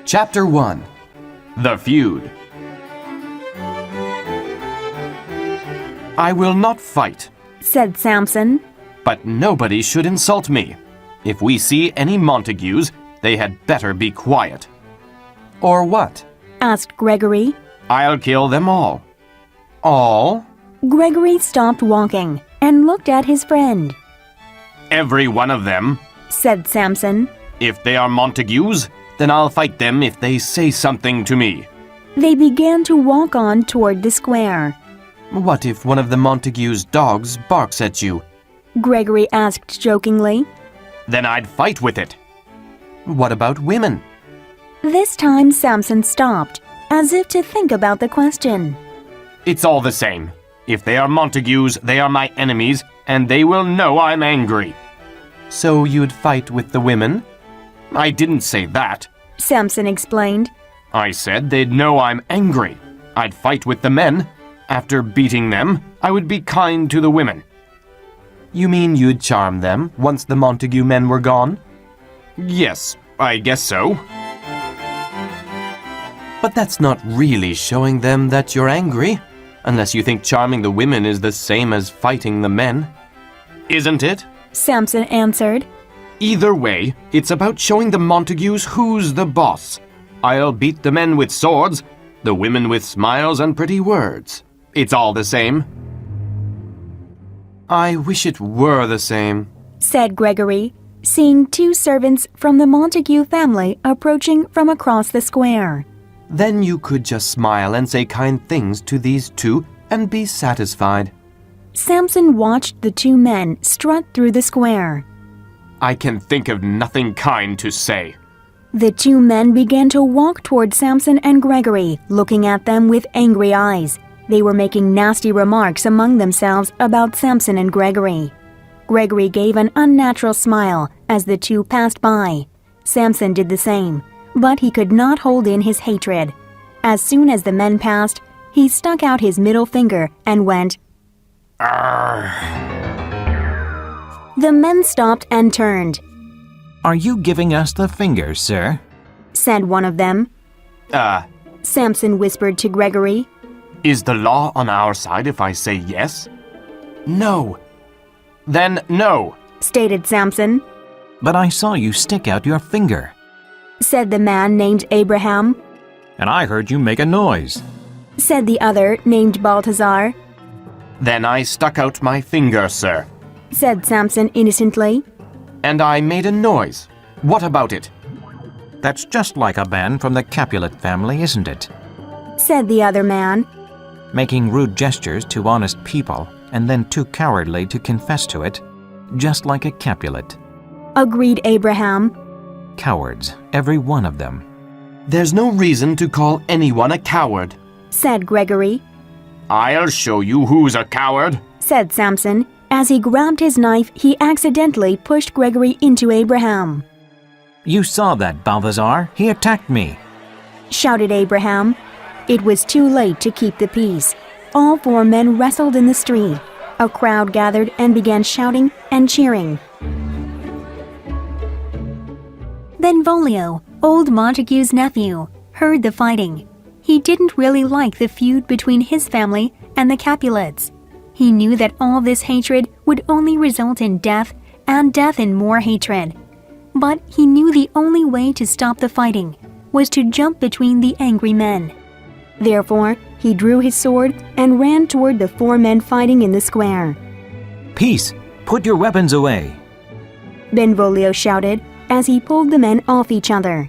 Chapter 1. The Feud. I will not fight, said Samson. but nobody should insult me. If we see any Montagues, they had better be quiet. Or what? Asked Gregory. I'll kill them all. All? Gregory stopped walking and looked at his friend. Every one of them. Said Samson. If they are Montagues, then I'll fight them if they say something to me. They began to walk on toward the square. What if one of the Montagues' dogs barks at you? Gregory asked jokingly. Then I'd fight with it. What about women? This time Samson stopped, as if to think about the question. It's all the same. If they are Montagues, they are my enemies, and they will know I'm angry. So you'd fight with the women? I didn't say that. Samson explained. I said they'd know I'm angry. I'd fight with the men. After beating them, I would be kind to the women. You mean you'd charm them once the Montague men were gone? Yes, I guess so. But that's not really showing them that you're angry, unless you think charming the women is the same as fighting the men. Isn't it? Samson answered. Either way, it's about showing the Montagues who's the boss. I'll beat the men with swords, the women with smiles and pretty words. It's all the same. I wish it were the same, said Gregory, seeing two servants from the Montague family approaching from across the square. Then you could just smile and say kind things to these two and be satisfied. Samson watched the two men strut through the square. I can think of nothing kind to say. The two men began to walk toward Samson and Gregory, looking at them with angry eyes. They were making nasty remarks among themselves about Samson and Gregory. Gregory gave an unnatural smile as the two passed by. Samson did the same, but he could not hold in his hatred. As soon as the men passed, he stuck out his middle finger and went, Arr! The men stopped and turned. Are you giving us the finger, sir? Said one of them. Samson whispered to Gregory. Is the law on our side if I say yes? No. Then no, Stated Samson. But I saw you stick out your finger. Said the man named Abraham. And I heard you make a noise. Said the other named Balthazar. Then I stuck out my finger, sir. Said Samson innocently. And I made a noise. What about it? That's just like a man from the Capulet family, isn't it? Said the other man. Making rude gestures to honest people and then too cowardly to confess to it, just like a Capulet. Agreed Abraham. Cowards, every one of them. There's no reason to call anyone a coward. Said Gregory. I'll show you who's a coward. Said Samson. As he grabbed his knife, he accidentally pushed Gregory into Abraham. You saw that, Balthazar. He attacked me. Shouted Abraham. It was too late to keep the peace. All four men wrestled in the street. A crowd gathered and began shouting and cheering. Benvolio, old Montague's nephew, heard the fighting. He didn't really like the feud between his family and the Capulets. He knew that all this hatred would only result in death and death in more hatred. But he knew the only way to stop the fighting was to jump between the angry men. Therefore, he drew his sword and ran toward the four men fighting in the square. Peace! Put your weapons away! Benvolio shouted as he pulled the men off each other.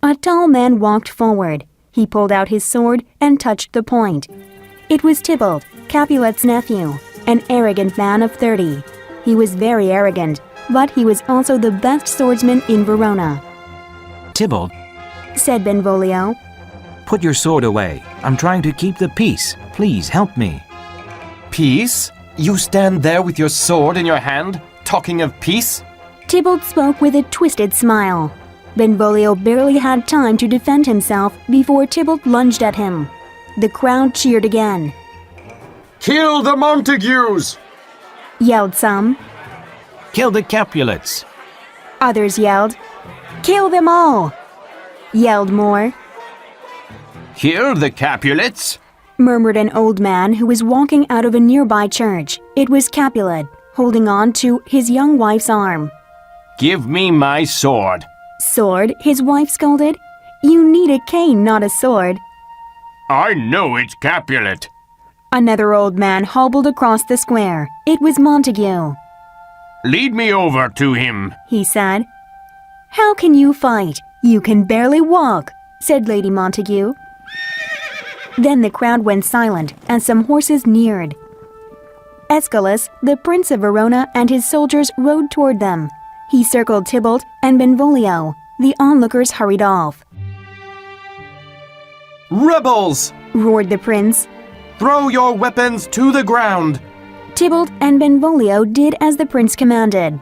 A tall man walked forward. He pulled out his sword and touched the point. It was Tybalt, Capulet's nephew, an arrogant man of 30. He was very arrogant, but he was also the best swordsman in Verona. Tybalt, Said Benvolio. put your sword away. I'm trying to keep the peace. Please help me. Peace? You stand there with your sword in your hand, talking of peace? Tybalt spoke with a twisted smile. Benvolio barely had time to defend himself before Tybalt lunged at him. The crowd cheered again. Kill the Montagues! Yelled some. Kill the Capulets! Others yelled, Kill them all! yelled Moore. Here, the Capulets! Murmured an old man who was walking out of a nearby church. It was Capulet, holding on to his young wife's arm. Give me my sword. Sword? His wife scolded. You need a cane, not a sword. I know it's Capulet. Another old man hobbled across the square. It was Montague. Lead me over to him, he said. How can you fight? You can barely walk, said Lady Montague. Then the crowd went silent and some horses neared. Aeschylus, the Prince of Verona, and his soldiers rode toward them. He circled Tybalt and Benvolio. The onlookers hurried off. Rebels! Roared the prince. Throw your weapons to the ground! Tybalt and Benvolio did as the prince commanded.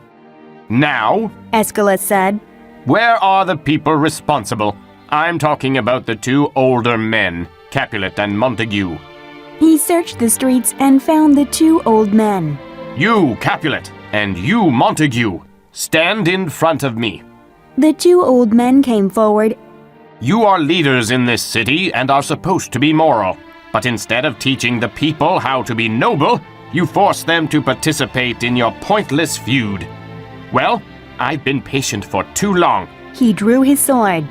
Now, Aeschylus said, where are the people responsible? I'm talking about the two older men, Capulet and Montague. He searched the streets and found the two old men. You, Capulet, and you, Montague, stand in front of me. The two old men came forward. You are leaders in this city and are supposed to be moral. But instead of teaching the people how to be noble, you force them to participate in your pointless feud. Well, I've been patient for too long. He drew his sword.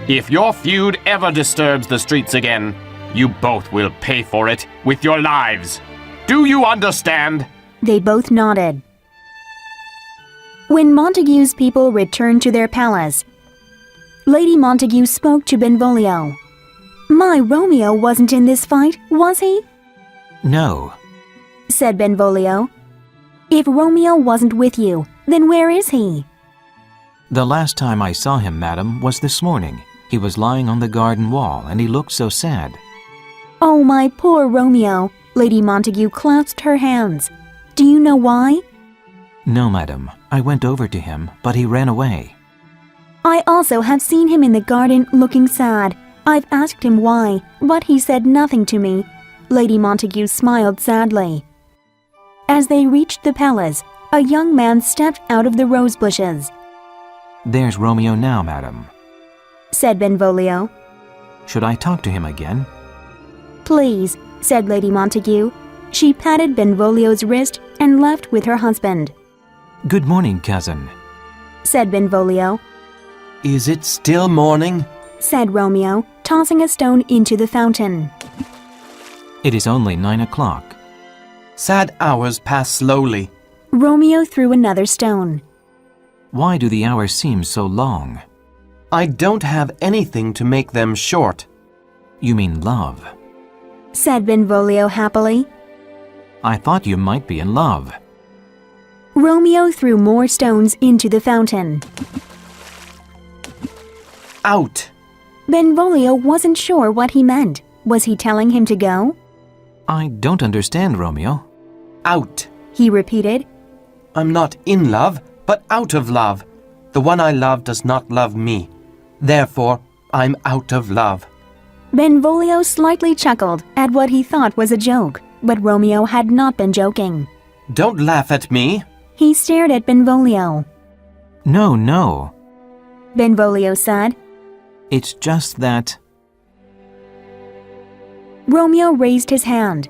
If your feud ever disturbs the streets again, you both will pay for it with your lives. Do you understand? They both nodded. When Montague's people returned to their palace, Lady Montague spoke to Benvolio. My Romeo wasn't in this fight, was he? No. Said Benvolio. If Romeo wasn't with you, then where is he? The last time I saw him, madam, was this morning. He was lying on the garden wall, and he looked so sad. Oh, my poor Romeo. Lady Montague clasped her hands. Do you know why? No, madam. I went over to him, but he ran away. I also have seen him in the garden looking sad. I've asked him why, but he said nothing to me. Lady Montague smiled sadly. As they reached the palace, a young man stepped out of the rose bushes. There's Romeo now, madam, said Benvolio. Should I talk to him again? Please, said Lady Montague. She patted Benvolio's wrist and left with her husband. Good morning, cousin, said Benvolio. Is it still morning? Said Romeo, tossing a stone into the fountain. It is only 9 o'clock. Sad hours pass slowly. Romeo threw another stone. Why do the hours seem so long? I don't have anything to make them short. You mean love, said Benvolio happily. I thought you might be in love. Romeo threw more stones into the fountain. Out! Benvolio wasn't sure what he meant. Was he telling him to go? I don't understand, Romeo. Out! He repeated. I'm not in love, but out of love. The one I love does not love me. Therefore, I'm out of love. Benvolio slightly chuckled at what he thought was a joke, but Romeo had not been joking. Don't laugh at me. He stared at Benvolio. No, no. Benvolio said. It's just that... Romeo raised his hand.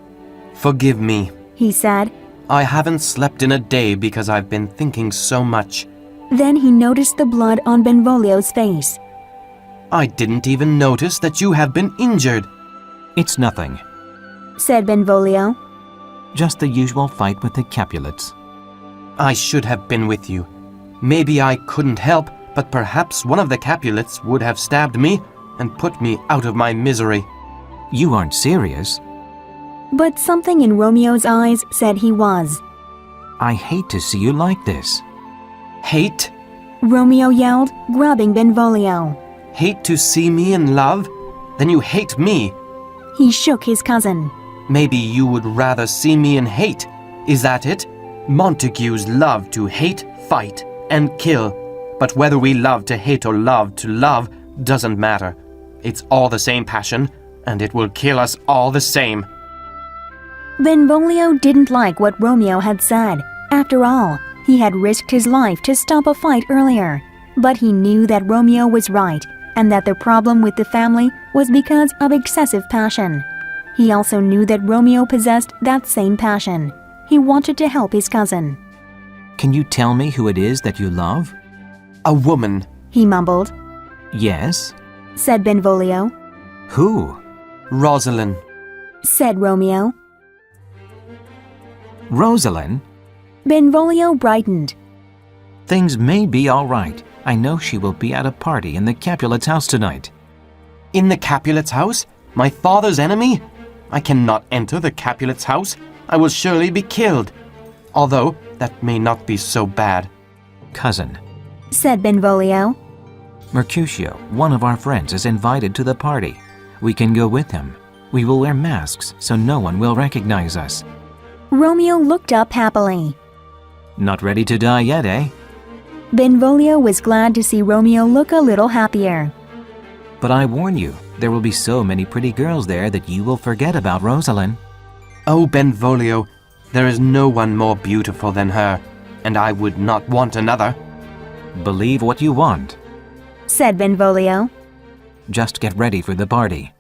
Forgive me, he said. I haven't slept in a day because I've been thinking so much. Then he noticed the blood on Benvolio's face. I didn't even notice that you have been injured, It's nothing. said Benvolio. Just the usual fight with the Capulets. I should have been with you. Maybe I couldn't help, but perhaps one of the Capulets would have stabbed me and put me out of my misery. You aren't serious. But something in Romeo's eyes said he was. I hate to see you like this. Hate? Romeo yelled, grabbing Benvolio. Hate to see me in love? Then you hate me. He shook his cousin. Maybe you would rather see me in hate. Is that it? Montagues love to hate, fight, and kill. But whether we love to hate or love to love doesn't matter. It's all the same passion, and it will kill us all the same. Benvolio didn't like what Romeo had said. After all, he had risked his life to stop a fight earlier. But he knew that Romeo was right. and that the problem with the family was because of excessive passion. He also knew that Romeo possessed that same passion. He wanted to help his cousin. Can you tell me who it is that you love? A woman. He mumbled. Yes. Said Benvolio. Who? Rosalind. Said Romeo. Rosalind? Benvolio brightened. Things may be all right. I know she will be at a party in the Capulets' house tonight. In the Capulets' house? My father's enemy? I cannot enter the Capulets' house. I will surely be killed. Although, that may not be so bad. Cousin. Said Benvolio. Mercutio, one of our friends, is invited to the party. We can go with him. We will wear masks so no one will recognize us. Romeo looked up happily. Not ready to die yet, eh? Benvolio was glad to see Romeo look a little happier. But I warn you, there will be so many pretty girls there that you will forget about Rosalind. Oh, Benvolio, there is no one more beautiful than her, and I would not want another. Believe what you want. Said Benvolio. Just get ready for the party.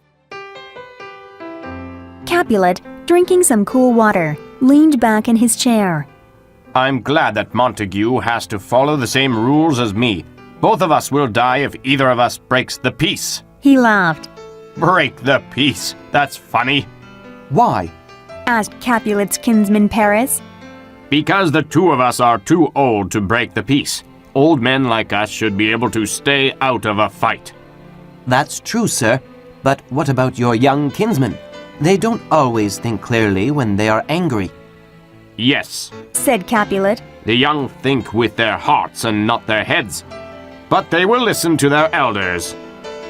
Capulet, drinking some cool water, leaned back in his chair. I'm glad that Montague has to follow the same rules as me. Both of us will die if either of us breaks the peace. He laughed. Break the peace? That's funny. Why? Asked Capulet's kinsman Paris. Because the two of us are too old to break the peace. Old men like us should be able to stay out of a fight. That's true, sir. But what about your young kinsmen? They don't always think clearly when they are angry. Yes, Said Capulet. the young think with their hearts and not their heads. But they will listen to their elders.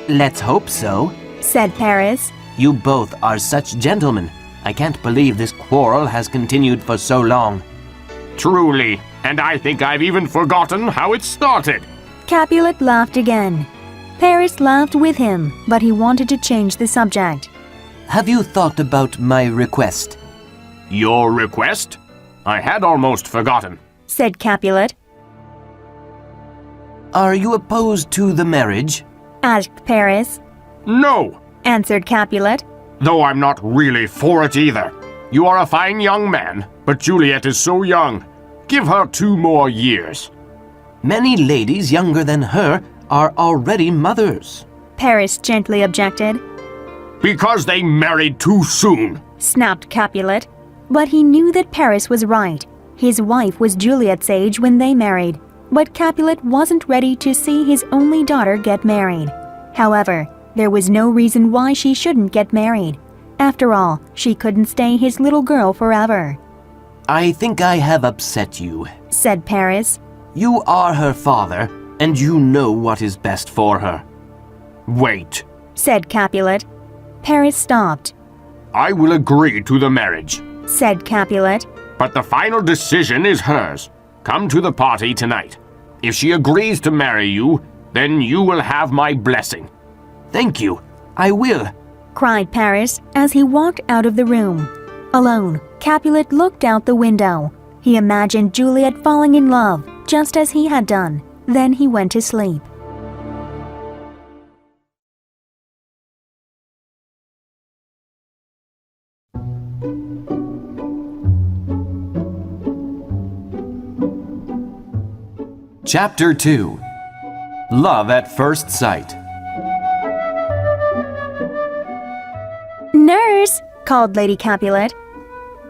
Let's hope so. Said Paris. You both are such gentlemen. I can't believe this quarrel has continued for so long. Truly, and I think I've even forgotten how it started. Capulet laughed again. Paris laughed with him, but he wanted to change the subject. Have you thought about my request? Your request? I had almost forgotten. Said Capulet. Are you opposed to the marriage? Asked Paris. No, Answered Capulet. though I'm not really for it either. You are a fine young man, but Juliet is so young. Give her 2 more years. Many ladies younger than her are already mothers. Paris gently objected. Because they married too soon. Snapped Capulet. But he knew that Paris was right. His wife was Juliet's age when they married, but Capulet wasn't ready to see his only daughter get married. However, there was no reason why she shouldn't get married. After all, she couldn't stay his little girl forever. I think I have upset you, Said Paris. You are her father, and you know what is best for her. Wait, Said Capulet. Paris stopped. I will agree to the marriage, Said Capulet. but the final decision is hers. Come to the party tonight. If she agrees to marry you, then you will have my blessing. Thank you. I will. Cried Paris as he walked out of the room. Alone, Capulet looked out the window. He imagined Juliet falling in love, just as he had done. Then he went to sleep. Chapter 2. Love at First Sight. Nurse! Called Lady Capulet.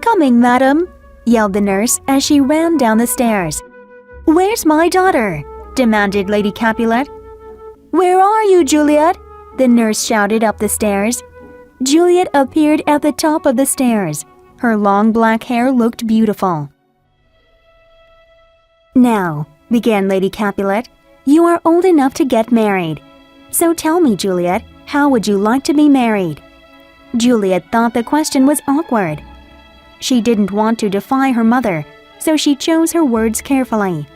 Coming, madam, yelled the nurse as she ran down the stairs. Where's my daughter? Demanded Lady Capulet. Where are you, Juliet? The nurse shouted up the stairs. Juliet appeared at the top of the stairs. Her long black hair looked beautiful. Now, began Lady Capulet, you are old enough to get married. So tell me, Juliet, how would you like to be married? Juliet thought the question was awkward. She didn't want to defy her mother, so she chose her words carefully.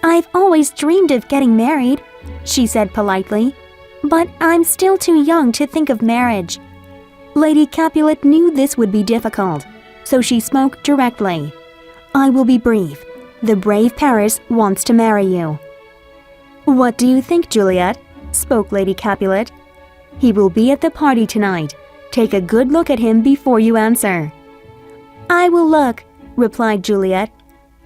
I've always dreamed of getting married, she said politely, but I'm still too young to think of marriage. Lady Capulet knew this would be difficult, so she spoke directly. I will be brief. The brave Paris wants to marry you. What do you think, Juliet? spoke Lady Capulet. "He will be at the party tonight. Take a good look at him before you answer." "I will look," replied Juliet.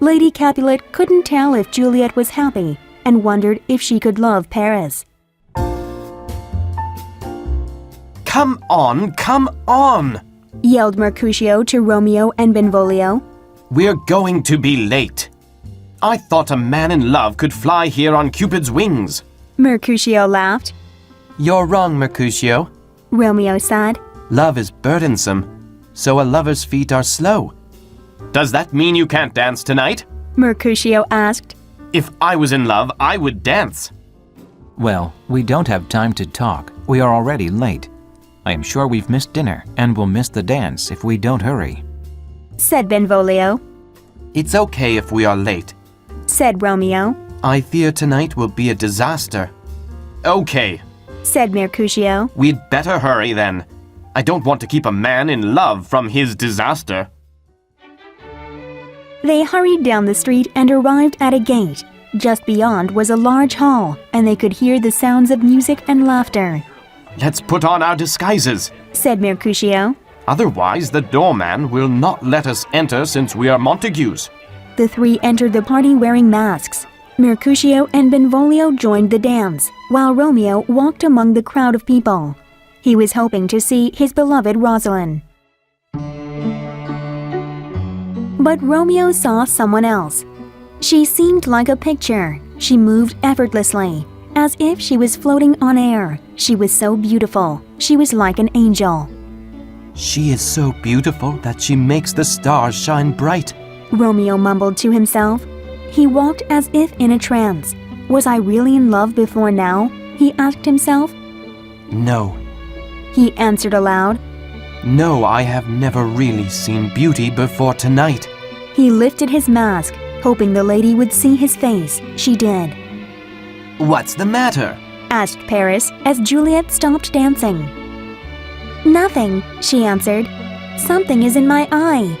Lady Capulet couldn't tell if Juliet was happy and wondered if she could love Paris. Come on, Yelled Mercutio to Romeo and Benvolio. we're going to be late. I thought a man in love could fly here on Cupid's wings. Mercutio laughed. You're wrong, Mercutio. Romeo said. Love is burdensome, so a lover's feet are slow. Does that mean you can't dance tonight? Mercutio asked. If I was in love, I would dance. Well, we don't have time to talk. We are already late. I am sure we've missed dinner and will miss the dance if we don't hurry, Said Benvolio. It's okay if we are late. Said Romeo. I fear tonight will be a disaster. Okay, Said Mercutio. we'd better hurry then. I don't want to keep a man in love from his disaster. They hurried down the street and arrived at a gate. Just beyond was a large hall, and they could hear the sounds of music and laughter. Let's put on our disguises. Said Mercutio. Otherwise, the doorman will not let us enter since we are Montagues. The three entered the party wearing masks. Mercutio and Benvolio joined the dance, while Romeo walked among the crowd of people. He was hoping to see his beloved Rosalind. But Romeo saw someone else. She seemed like a picture. She moved effortlessly, as if she was floating on air. She was so beautiful. She was like an angel. She is so beautiful that she makes the stars shine bright. Romeo mumbled to himself. He walked as if in a trance. Was I really in love before now? He asked himself. No, He answered aloud. no, I have never really seen beauty before tonight. He lifted his mask, hoping the lady would see his face. She did. What's the matter? Asked Paris as Juliet stopped dancing. Nothing, she answered. Something is in my eye.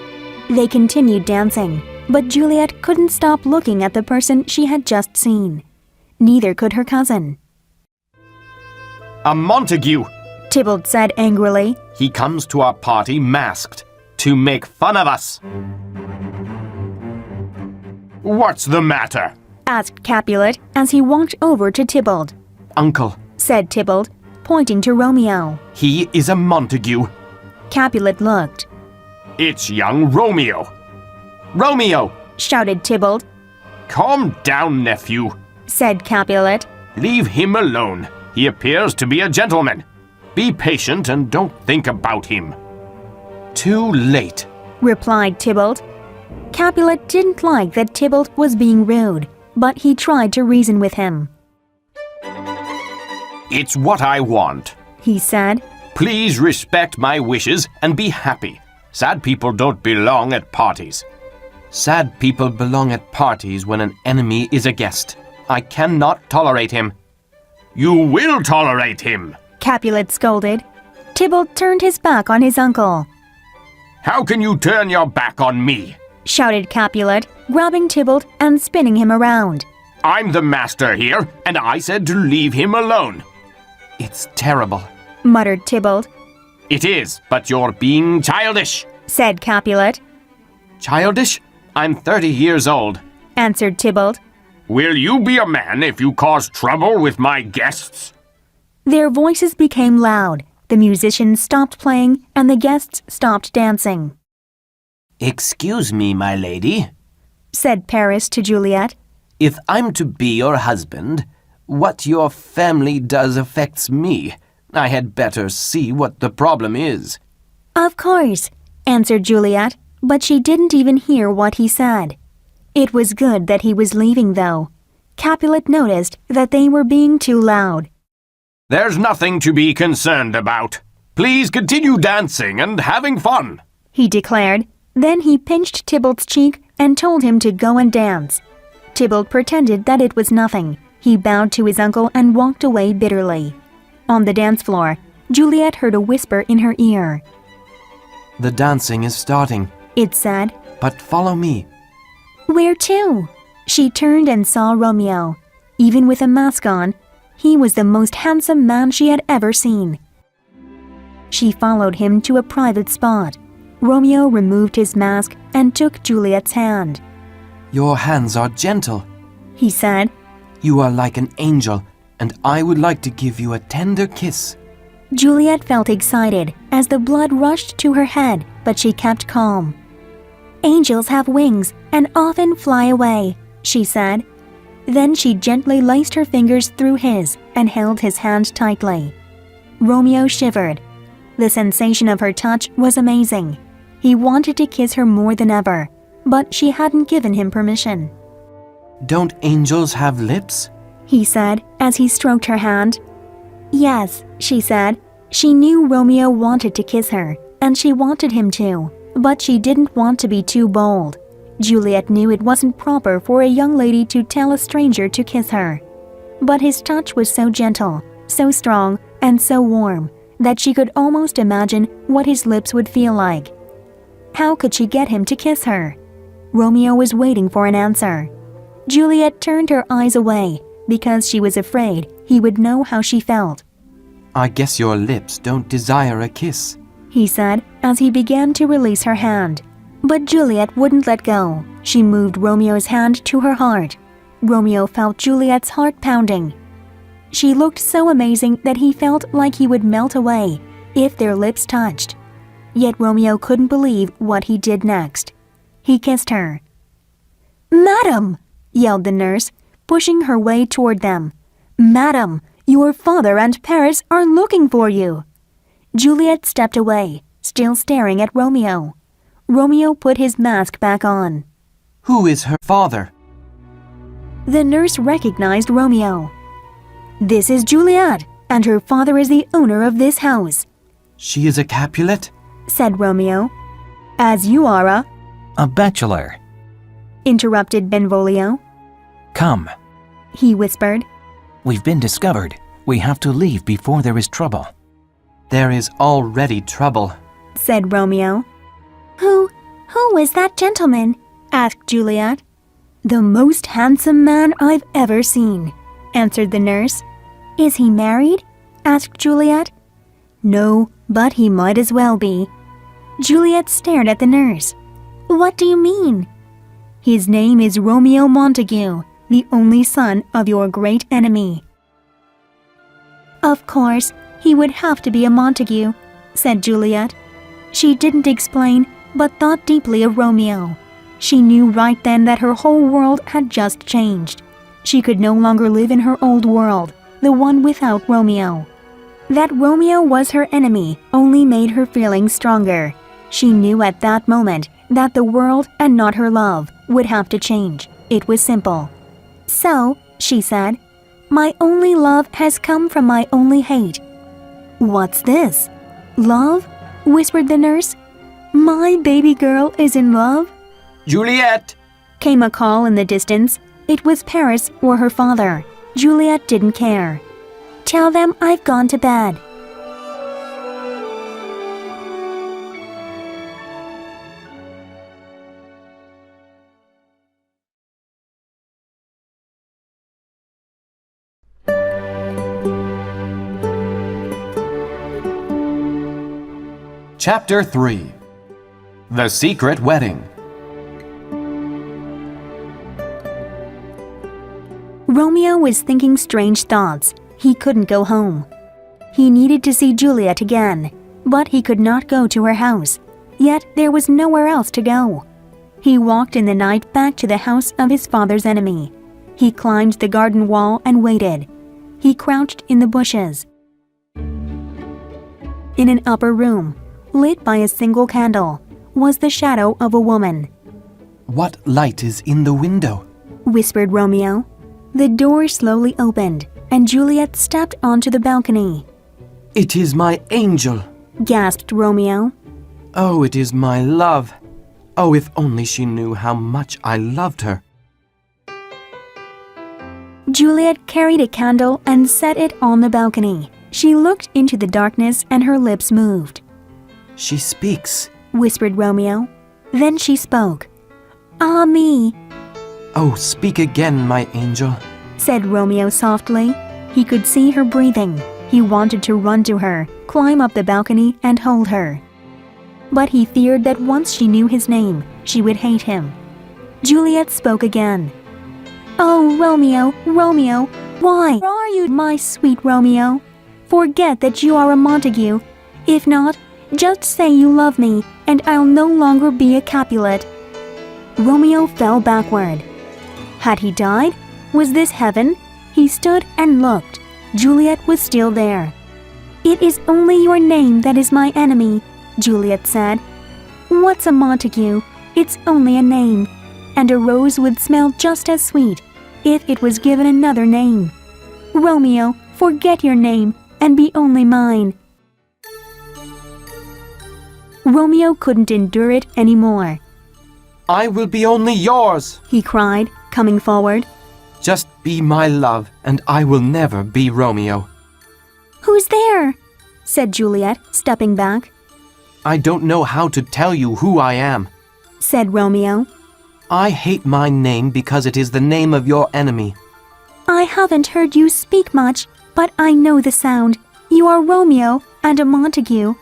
They continued dancing, but Juliet couldn't stop looking at the person she had just seen. Neither could her cousin. A Montague! Tybalt said angrily. He comes to our party masked to make fun of us. What's the matter? Asked Capulet as he walked over to Tybalt. Uncle, Said Tybalt, pointing to Romeo. he is a Montague. Capulet looked. It's young Romeo. Romeo! Shouted Tybalt. Calm down, nephew. Said Capulet. Leave him alone. He appears to be a gentleman. Be patient and don't think about him. Too late. Replied Tybalt. Capulet didn't like that Tybalt was being rude, but he tried to reason with him. It's what I want. He said. Please respect my wishes and be happy. Sad people don't belong at parties. Sad people belong at parties when an enemy is a guest. I cannot tolerate him. You will tolerate him. Capulet scolded. Tybalt turned his back on his uncle. How can you turn your back on me? Shouted Capulet, grabbing Tybalt and spinning him around. I'm the master here, and I said to leave him alone. It's terrible. Muttered Tybalt. It is, but you're being childish. Said Capulet. Childish? I'm 30 years old. Answered Tybalt. Will you be a man if you cause trouble with my guests? Their voices became loud. The musicians stopped playing and the guests stopped dancing. Excuse me, my lady. Said Paris to Juliet. If I'm to be your husband, what your family does affects me. I had better see what the problem is. Of course, answered Juliet, but she didn't even hear what he said. It was good that he was leaving, though. Capulet noticed that they were being too loud. There's nothing to be concerned about. Please continue dancing and having fun, He declared. Then he pinched Tybalt's cheek and told him to go and dance. Tybalt pretended that it was nothing. He bowed to his uncle and walked away bitterly. On the dance floor, Juliet heard a whisper in her ear. The dancing is starting, It said. but follow me. Where to? She turned and saw Romeo. Even with a mask on, He was the most handsome man she had ever seen. She followed him to a private spot. Romeo removed his mask and took Juliet's hand. Your hands are gentle. He said. You are like an angel, and I would like to give you a tender kiss. Juliet felt excited as the blood rushed to her head, but she kept calm. Angels have wings and often fly away, she said. Then she gently laced her fingers through his and held his hand tightly. Romeo shivered. The sensation of her touch was amazing. He wanted to kiss her more than ever, but she hadn't given him permission. Don't angels have lips? He said as he stroked her hand. Yes, she said. She knew Romeo wanted to kiss her, and she wanted him to, but she didn't want to be too bold. Juliet knew it wasn't proper for a young lady to tell a stranger to kiss her. But his touch was so gentle, so strong, and so warm that she could almost imagine what his lips would feel like. How could she get him to kiss her? Romeo was waiting for an answer. Juliet turned her eyes away because she was afraid he would know how she felt. I guess your lips don't desire a kiss, he said as he began to release her hand. But Juliet wouldn't let go. She moved Romeo's hand to her heart. Romeo felt Juliet's heart pounding. She looked so amazing that he felt like he would melt away if their lips touched. Yet Romeo couldn't believe what he did next. He kissed her. "Madam!" yelled the nurse, pushing her way toward them. "Madam, your father and Paris are looking for you." Juliet stepped away, still staring at Romeo. Romeo put his mask back on. Who is her father? The nurse recognized Romeo. "This is Juliet, and her father is the owner of this house," She is a Capulet? said Romeo. "As you are A bachelor. interrupted Benvolio. Come. He whispered. We've been discovered. We have to leave before there is trouble. There is already trouble. Said Romeo. Who is that gentleman? Asked Juliet. The most handsome man I've ever seen, answered the nurse. Is he married? Asked Juliet. No, but he might as well be. Juliet stared at the nurse. What do you mean? His name is Romeo Montague, the only son of your great enemy. Of course, he would have to be a Montague, said Juliet. She didn't explain, but thought deeply of Romeo. She knew right then that her whole world had just changed. She could no longer live in her old world, the one without Romeo. That Romeo was her enemy only made her feelings stronger. She knew at that moment that the world and not her love would have to change. It was simple. So, she said, my only love has come from my only hate. What's this? Love? Whispered the nurse. My baby girl is in love? Juliet! Came a call in the distance. It was Paris or her father. Juliet didn't care. Tell them I've gone to bed. Chapter 3. The Secret Wedding. Romeo was thinking strange thoughts. He couldn't go home. He needed to see Juliet again, but he could not go to her house. Yet there was nowhere else to go. He walked in the night back to the house of his father's enemy. He climbed the garden wall and waited. He crouched in the bushes. In an upper room, lit by a single candle, was the shadow of a woman. What light is in the window? Whispered Romeo. The door slowly opened, and Juliet stepped onto the balcony. It is my angel! Gasped Romeo. Oh, it is my love! Oh, if only she knew how much I loved her! Juliet carried a candle and set it on the balcony. She looked into the darkness and her lips moved. She speaks, whispered Romeo. Then she spoke. Ah, me, Oh, speak again, my angel. said Romeo softly. He could see her breathing. He wanted to run to her, climb up the balcony, and hold her. But he feared that once she knew his name, she would hate him. Juliet spoke again. "Oh, Romeo, Romeo, why are you my sweet Romeo? Forget that you are a Montague. If not, just say you love me, and I'll no longer be a Capulet." Romeo fell backward. Had he died? Was this heaven? He stood and looked. Juliet was still there. "It is only your name that is my enemy," Juliet said. "What's a Montague? It's only a name, and a rose would smell just as sweet if it was given another name. Romeo, forget your name and be only mine." Romeo couldn't endure it anymore. I will be only yours. He cried, coming forward. Just be my love, and I will never be Romeo. "Who's there?" said Juliet, stepping back. I don't know how to tell you who I am, said Romeo. I hate my name because it is the name of your enemy. "I haven't heard you speak much, but I know the sound. You are Romeo and a Montague."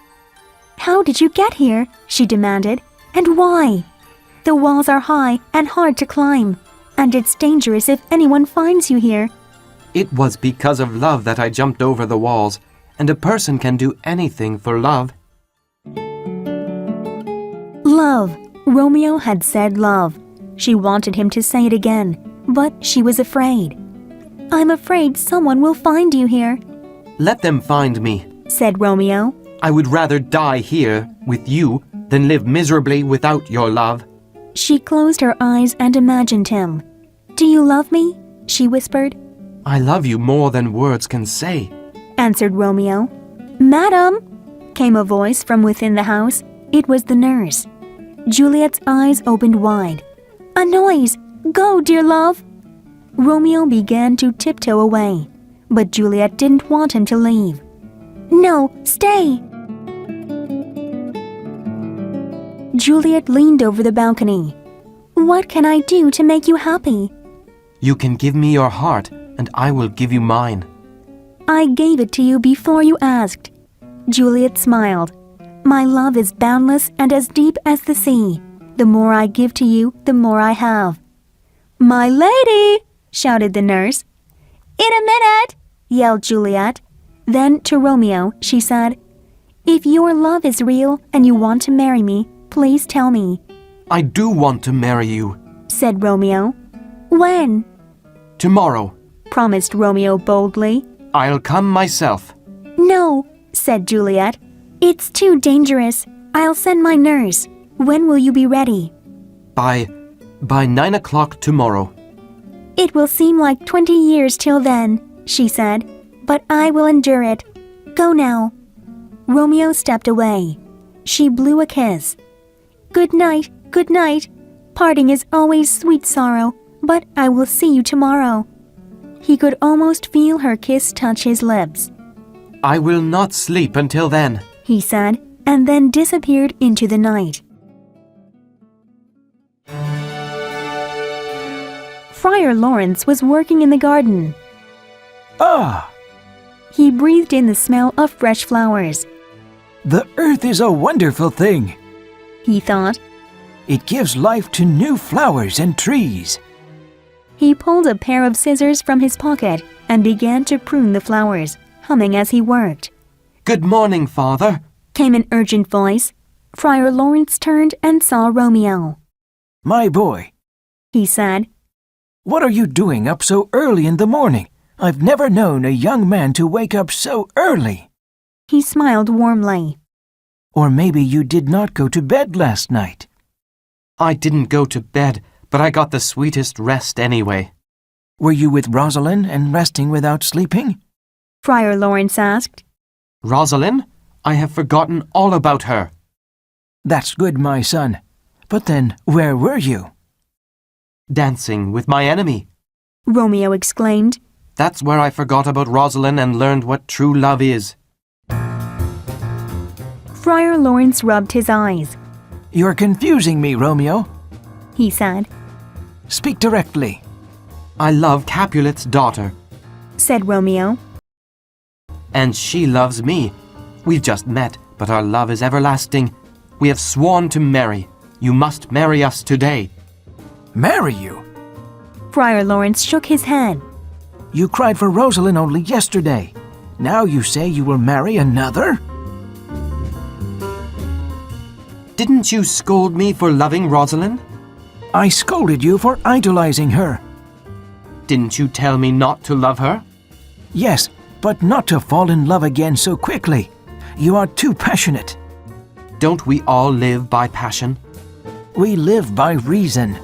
"How did you get here?" she demanded. "And why?" "The walls are high and hard to climb, and it's dangerous if anyone finds you here." It was because of love that I jumped over the walls, and a person can do anything for love. Love. Romeo had said love. She wanted him to say it again, but she was afraid. "I'm afraid someone will find you here," Let them find me. said Romeo. I would rather die here with you than live miserably without your love. She closed her eyes and imagined him. "Do you love me?" she whispered. I love you more than words can say. Answered Romeo. "Madam!" came a voice from within the house. It was the nurse. Juliet's eyes opened wide. "A noise! Go, dear love!" Romeo began to tiptoe away, but Juliet didn't want him to leave. "No, stay!" Juliet leaned over the balcony. "What can I do to make you happy?" You can give me your heart, and I will give you mine. "I gave it to you before you asked." Juliet smiled. "My love is boundless and as deep as the sea. The more I give to you, the more I have." "My lady!" shouted the nurse. "In a minute!" yelled Juliet. Then to Romeo she said, "If your love is real and you want to marry me, please tell me." I do want to marry you. Said Romeo. "When?" Tomorrow. Promised Romeo boldly. I'll come myself. "No," said Juliet. "It's too dangerous. I'll send my nurse. When will you be ready?" By 9 o'clock tomorrow. "It will seem like 20 years till then," she said, "but I will endure it. Go now." Romeo stepped away. She blew a kiss. "Good night, good night. Parting is always sweet sorrow, but I will see you tomorrow." He could almost feel her kiss touch his lips. I will not sleep until then. He said, and then disappeared into the night. Friar Lawrence was working in the garden. Ah, He breathed in the smell of fresh flowers. the earth is a wonderful thing. He thought. It gives life to new flowers and trees. He pulled a pair of scissors from his pocket and began to prune the flowers, humming as he worked. Good morning, Father. Came an urgent voice. Friar Lawrence turned and saw Romeo. My boy, He said, what are you doing up so early in the morning? I've never known a young man to wake up so early. He smiled warmly. Or maybe you did not go to bed last night. I didn't go to bed, but I got the sweetest rest anyway. Were you with Rosalind and resting without sleeping? Friar Lawrence asked. Rosalind? I have forgotten all about her. That's good, my son. But then, where were you? Dancing with my enemy. Romeo exclaimed. That's where I forgot about Rosalind and learned what true love is. Friar Lawrence rubbed his eyes. You're confusing me, Romeo. He said, Speak directly. I love Capulet's daughter. said Romeo. And she loves me. We've just met, but our love is everlasting. We have sworn to marry. You must marry us today. Marry you? Friar Lawrence shook his head. You cried for Rosalind only yesterday. Now you say you will marry another? Didn't you scold me for loving Rosalind? I scolded you for idolizing her. Didn't you tell me not to love her? Yes, but not to fall in love again so quickly. You are too passionate. Don't we all live by passion? We live by reason.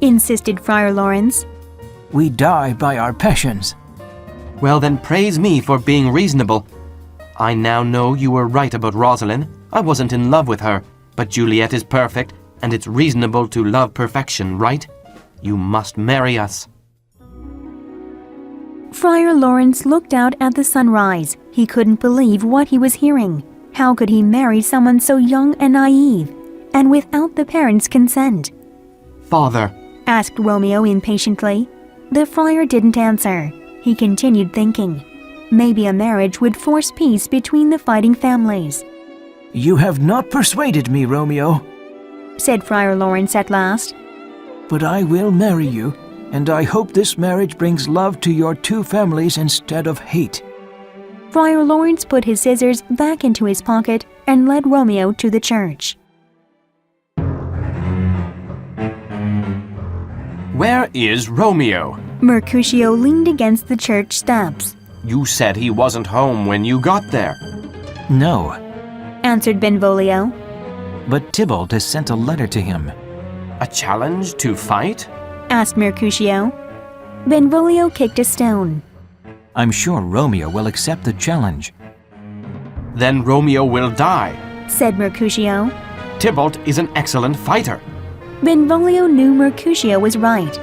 Insisted Friar Lawrence. We die by our passions. Well, then praise me for being reasonable. I now know you were right about Rosalind. I wasn't in love with her, but Juliet is perfect, and it's reasonable to love perfection, right? You must marry us. Friar Lawrence looked out at the sunrise. He couldn't believe what he was hearing. How could he marry someone so young and naive, and without the parents' consent? Father, Asked Romeo impatiently. The friar didn't answer. He continued thinking. Maybe a marriage would force peace between the fighting families. You have not persuaded me, Romeo. Said Friar Lawrence at last. But I will marry you, and I hope this marriage brings love to your two families instead of hate. Friar Lawrence put his scissors back into his pocket and led Romeo to the church. where is Romeo? Mercutio leaned against the church steps. You said he wasn't home when you got there. No, Answered Benvolio. but Tybalt has sent a letter to him. A challenge to fight? Asked Mercutio. Benvolio kicked a stone. I'm sure Romeo will accept the challenge. Then Romeo will die. Said Mercutio. Tybalt is an excellent fighter. Benvolio knew Mercutio was right,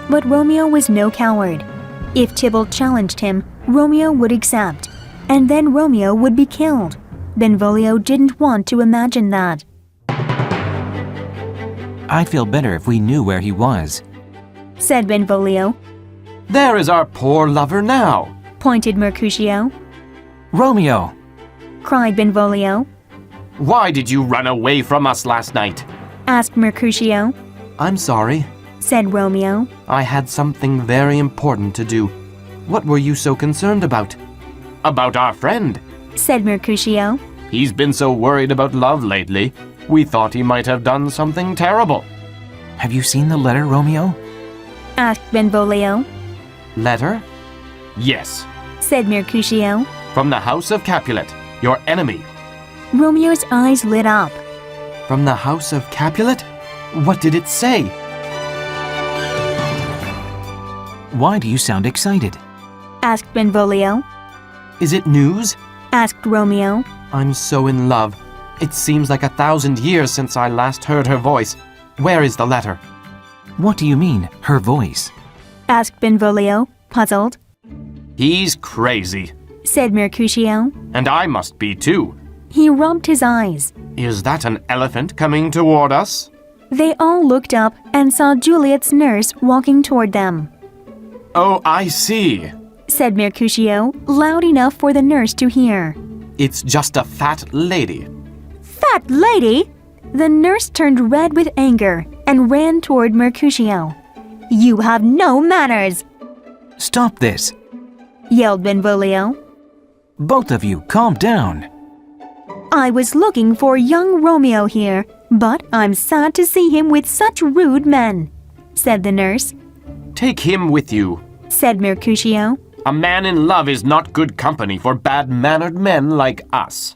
but Romeo was no coward. If Tybalt challenged him, Romeo would accept, and then Romeo would be killed. Benvolio didn't want to imagine that. I'd feel better if we knew where he was. Said Benvolio. There is our poor lover now. Pointed Mercutio. Romeo! Cried Benvolio. Why did you run away from us last night? Asked Mercutio. I'm sorry. Said Romeo. I had something very important to do. What were you so concerned about? About our friend. Said Mercutio. He's been so worried about love lately. We thought he might have done something terrible. Have you seen the letter, Romeo? Asked Benvolio. Letter? Yes. Said Mercutio. From the house of Capulet, your enemy. Romeo's eyes lit up. From the house of Capulet? What did it say? Why do you sound excited? Asked Benvolio. Is it news? Asked Romeo. I'm so in love. It seems like 1,000 years since I last heard her voice. Where is the letter? What do you mean, her voice? Asked Benvolio, puzzled. He's crazy. Said Mercutio. And I must be too. He rubbed his eyes. Is that an elephant coming toward us? They all looked up and saw Juliet's nurse walking toward them. Oh, I see. Said Mercutio, loud enough for the nurse to hear. It's just a fat lady. Fat lady! The nurse turned red with anger and ran toward Mercutio. You have no manners! Stop this! Yelled Benvolio. Both of you, calm down. I was looking for young Romeo here, but I'm sad to see him with such rude men, said the nurse. Take him with you. Said Mercutio. A man in love is not good company for bad-mannered men like us.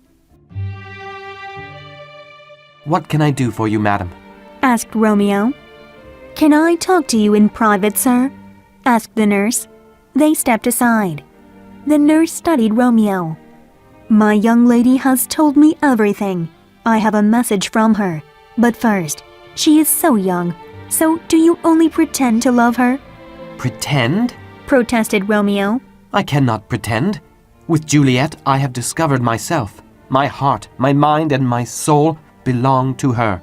What can I do for you, madam? Asked Romeo. Can I talk to you in private, sir? Asked the nurse. They stepped aside. The nurse studied Romeo. My young lady has told me everything. I have a message from her. But first, she is so young. So do you only pretend to love her? Pretend? Protested Romeo. I cannot pretend. With Juliet, I have discovered myself. My heart, my mind, and my soul belong to her.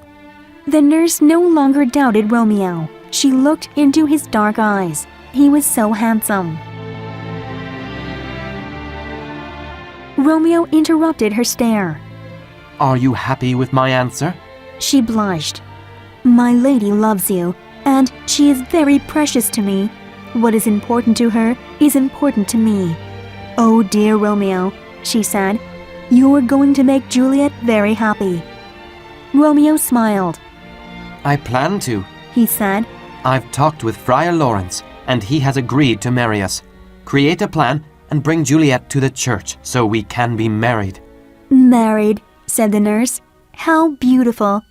The nurse no longer doubted Romeo. She looked into his dark eyes. He was so handsome. Romeo interrupted her stare. Are you happy with my answer? She blushed. My lady loves you, and she is very precious to me. What is important to her is important to me. Oh dear Romeo, she said, you're going to make Juliet very happy. Romeo smiled. I plan to, He said. I've talked with Friar Lawrence, and he has agreed to marry us. Create a plan and bring Juliet to the church so we can be married. Married, said the nurse. How beautiful.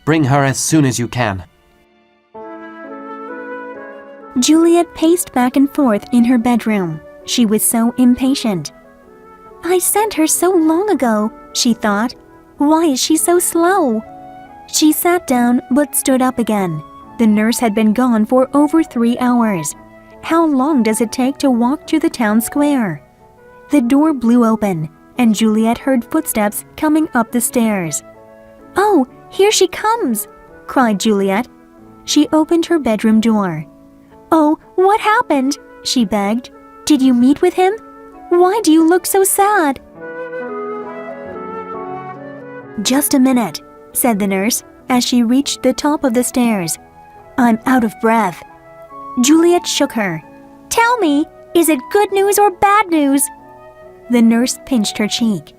Bring her as soon as you can. Juliet paced back and forth in her bedroom. She was so impatient. I sent her so long ago, she thought. Why is she so slow? She sat down but stood up again. The nurse had been gone for over 3 hours. How long does it take to walk to the town square? The door blew open, and Juliet heard footsteps coming up the stairs. Oh, here she comes, cried Juliet. She opened her bedroom door. Oh, what happened? She begged. Did you meet with him? Why do you look so sad? Just a minute, said the nurse as she reached the top of the stairs. I'm out of breath. Juliet shook her. Tell me, is it good news or bad news? The nurse pinched her cheek.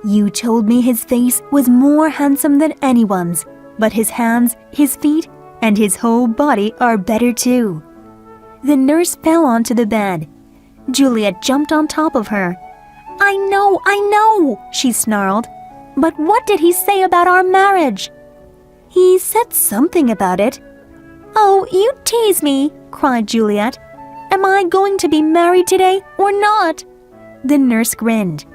You told me his face was more handsome than anyone's, but his hands, his feet, and his whole body are better too. The nurse fell onto the bed. Juliet jumped on top of her. I know, she snarled. But what did he say about our marriage? He said something about it. Oh, you tease me, cried Juliet. Am I going to be married today or not? The nurse grinned.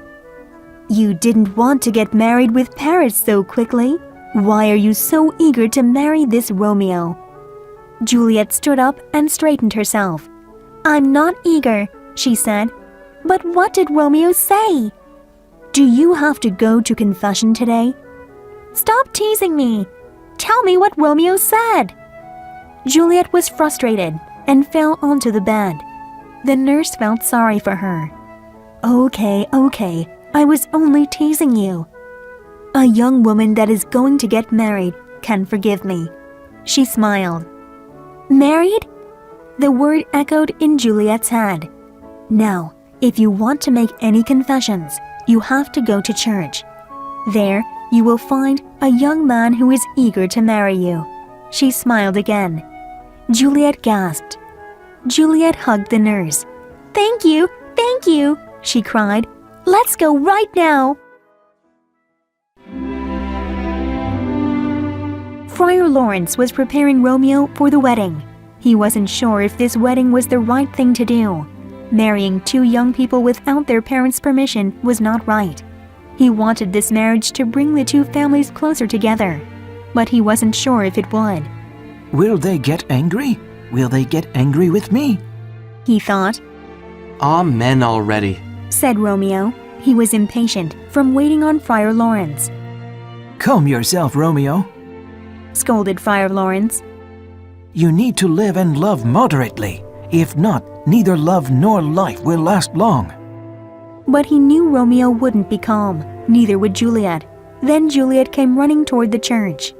You didn't want to get married with Paris so quickly. Why are you so eager to marry this Romeo? Juliet stood up and straightened herself. I'm not eager, she said. But what did Romeo say? Do you have to go to confession today? Stop teasing me. Tell me what Romeo said. Juliet was frustrated and fell onto the bed. The nurse felt sorry for her. Okay, I was only teasing you. A young woman that is going to get married can forgive me. She smiled. Married? The word echoed in Juliet's head. Now, if you want to make any confessions, you have to go to church. There, you will find a young man who is eager to marry you. She smiled again. Juliet gasped. Juliet hugged the nurse. Thank you, she cried. Let's go right now. Friar Lawrence was preparing Romeo for the wedding. He wasn't sure if this wedding was the right thing to do. Marrying 2 young people without their parents' permission was not right. He wanted this marriage to bring the 2 families closer together, but he wasn't sure if it would. Will they get angry? Will they get angry with me? He thought. Amen already, said Romeo. He was impatient from waiting on Friar Lawrence. Calm yourself, Romeo. Scolded Friar Lawrence. You need to live and love moderately. If not, neither love nor life will last long. But he knew Romeo wouldn't be calm, neither would Juliet. Then Juliet came running toward the church.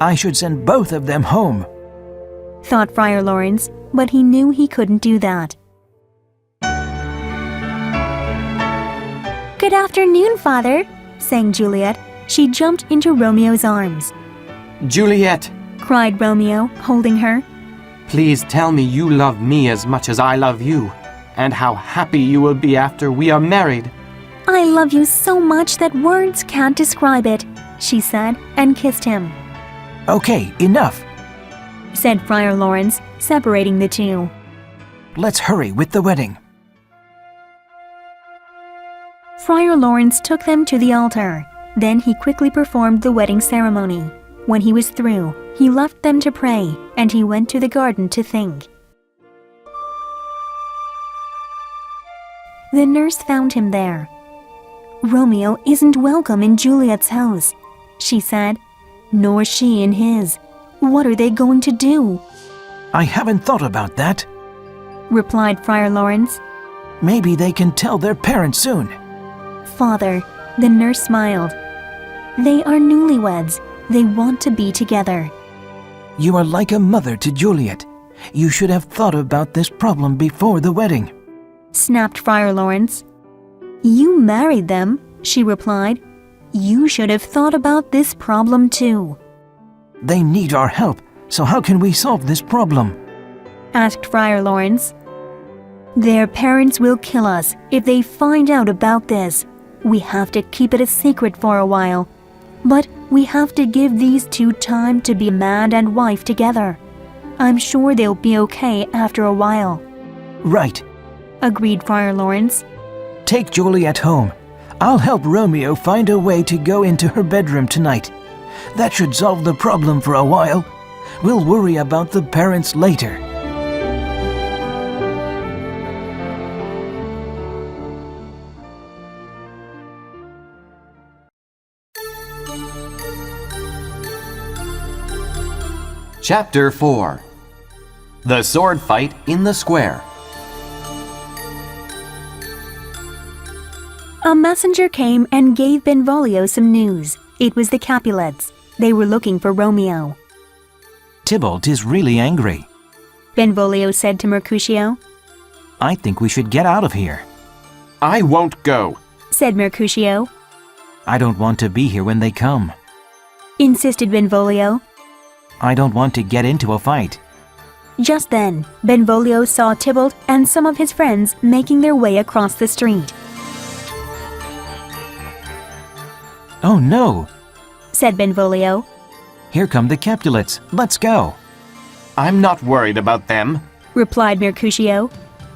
I should send both of them home, thought Friar Lawrence, but he knew he couldn't do that. Good afternoon, Father, sang Juliet. She jumped into Romeo's arms. Juliet, cried Romeo, holding her. please tell me you love me as much as I love you, and how happy you will be after we are married. I love you so much that words can't describe it, she said, and kissed him. Okay, enough. Said Friar Lawrence, separating the 2. Let's hurry with the wedding. Friar Lawrence took them to the altar. Then he quickly performed the wedding ceremony. When he was through, he left them to pray, and he went to the garden to think. The nurse found him there. Romeo isn't welcome in Juliet's house, she said, nor she in his. What are they going to do? I haven't thought about that, replied Friar Lawrence. Maybe they can tell their parents soon. father, the nurse smiled. They are newlyweds. They want to be together. You are like a mother to Juliet. You should have thought about this problem before the wedding. Snapped Friar Lawrence. You married them, she replied. You should have thought about this problem too. They need our help, so how can we solve this problem? Asked Friar Lawrence. Their parents will kill us if they find out about this. We have to keep it a secret for a while. But we have to give these two time to be man and wife together. I'm sure they'll be okay after a while. Right. Agreed Friar Lawrence. Take Juliet home. I'll help Romeo find a way to go into her bedroom tonight. That should solve the problem for a while. We'll worry about the parents later. Chapter 4. The Sword Fight in the Square. A messenger came and gave Benvolio some news. It was the Capulets. They were looking for Romeo. Tybalt is really angry. Benvolio said to Mercutio. I think we should get out of here. I won't go, Said Mercutio. I don't want to be here when they come. Insisted Benvolio. I don't want to get into a fight. Just then, Benvolio saw Tybalt and some of his friends making their way across the street. Oh no! Said Benvolio. Here come the Capulets. Let's go. I'm not worried about them. Replied Mercutio.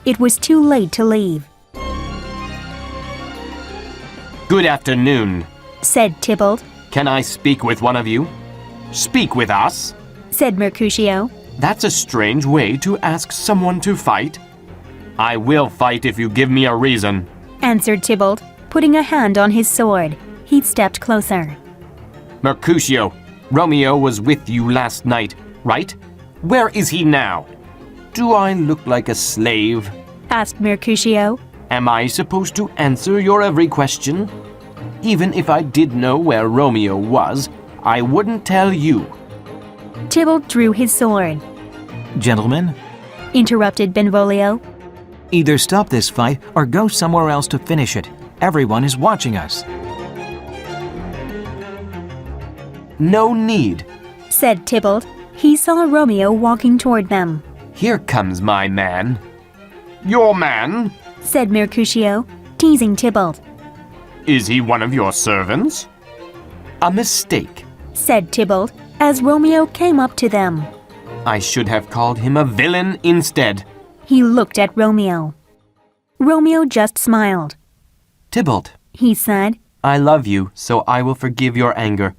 It was too late to leave. Good afternoon. Said Tybalt. Can I speak with one of you? Speak with us? Said Mercutio. That's a strange way to ask someone to fight. I will fight if you give me a reason. Answered Tybalt, putting a hand on his sword. He stepped closer. Mercutio, Romeo was with you last night, right? Where is he now? Do I look like a slave? Asked Mercutio. Am I supposed to answer your every question? Even if I did know where Romeo was, I wouldn't tell you. Tybalt drew his sword. Gentlemen, Interrupted Benvolio. either stop this fight or go somewhere else to finish it. Everyone is watching us. No need. Said Tybalt. He saw Romeo walking toward them. Here comes my man. Your man? Said Mercutio, teasing Tybalt. Is he one of your servants? A mistake. Said Tybalt, as Romeo came up to them. I should have called him a villain instead. He looked at Romeo. Romeo just smiled. Tybalt, He said. I love you, so I will forgive your anger.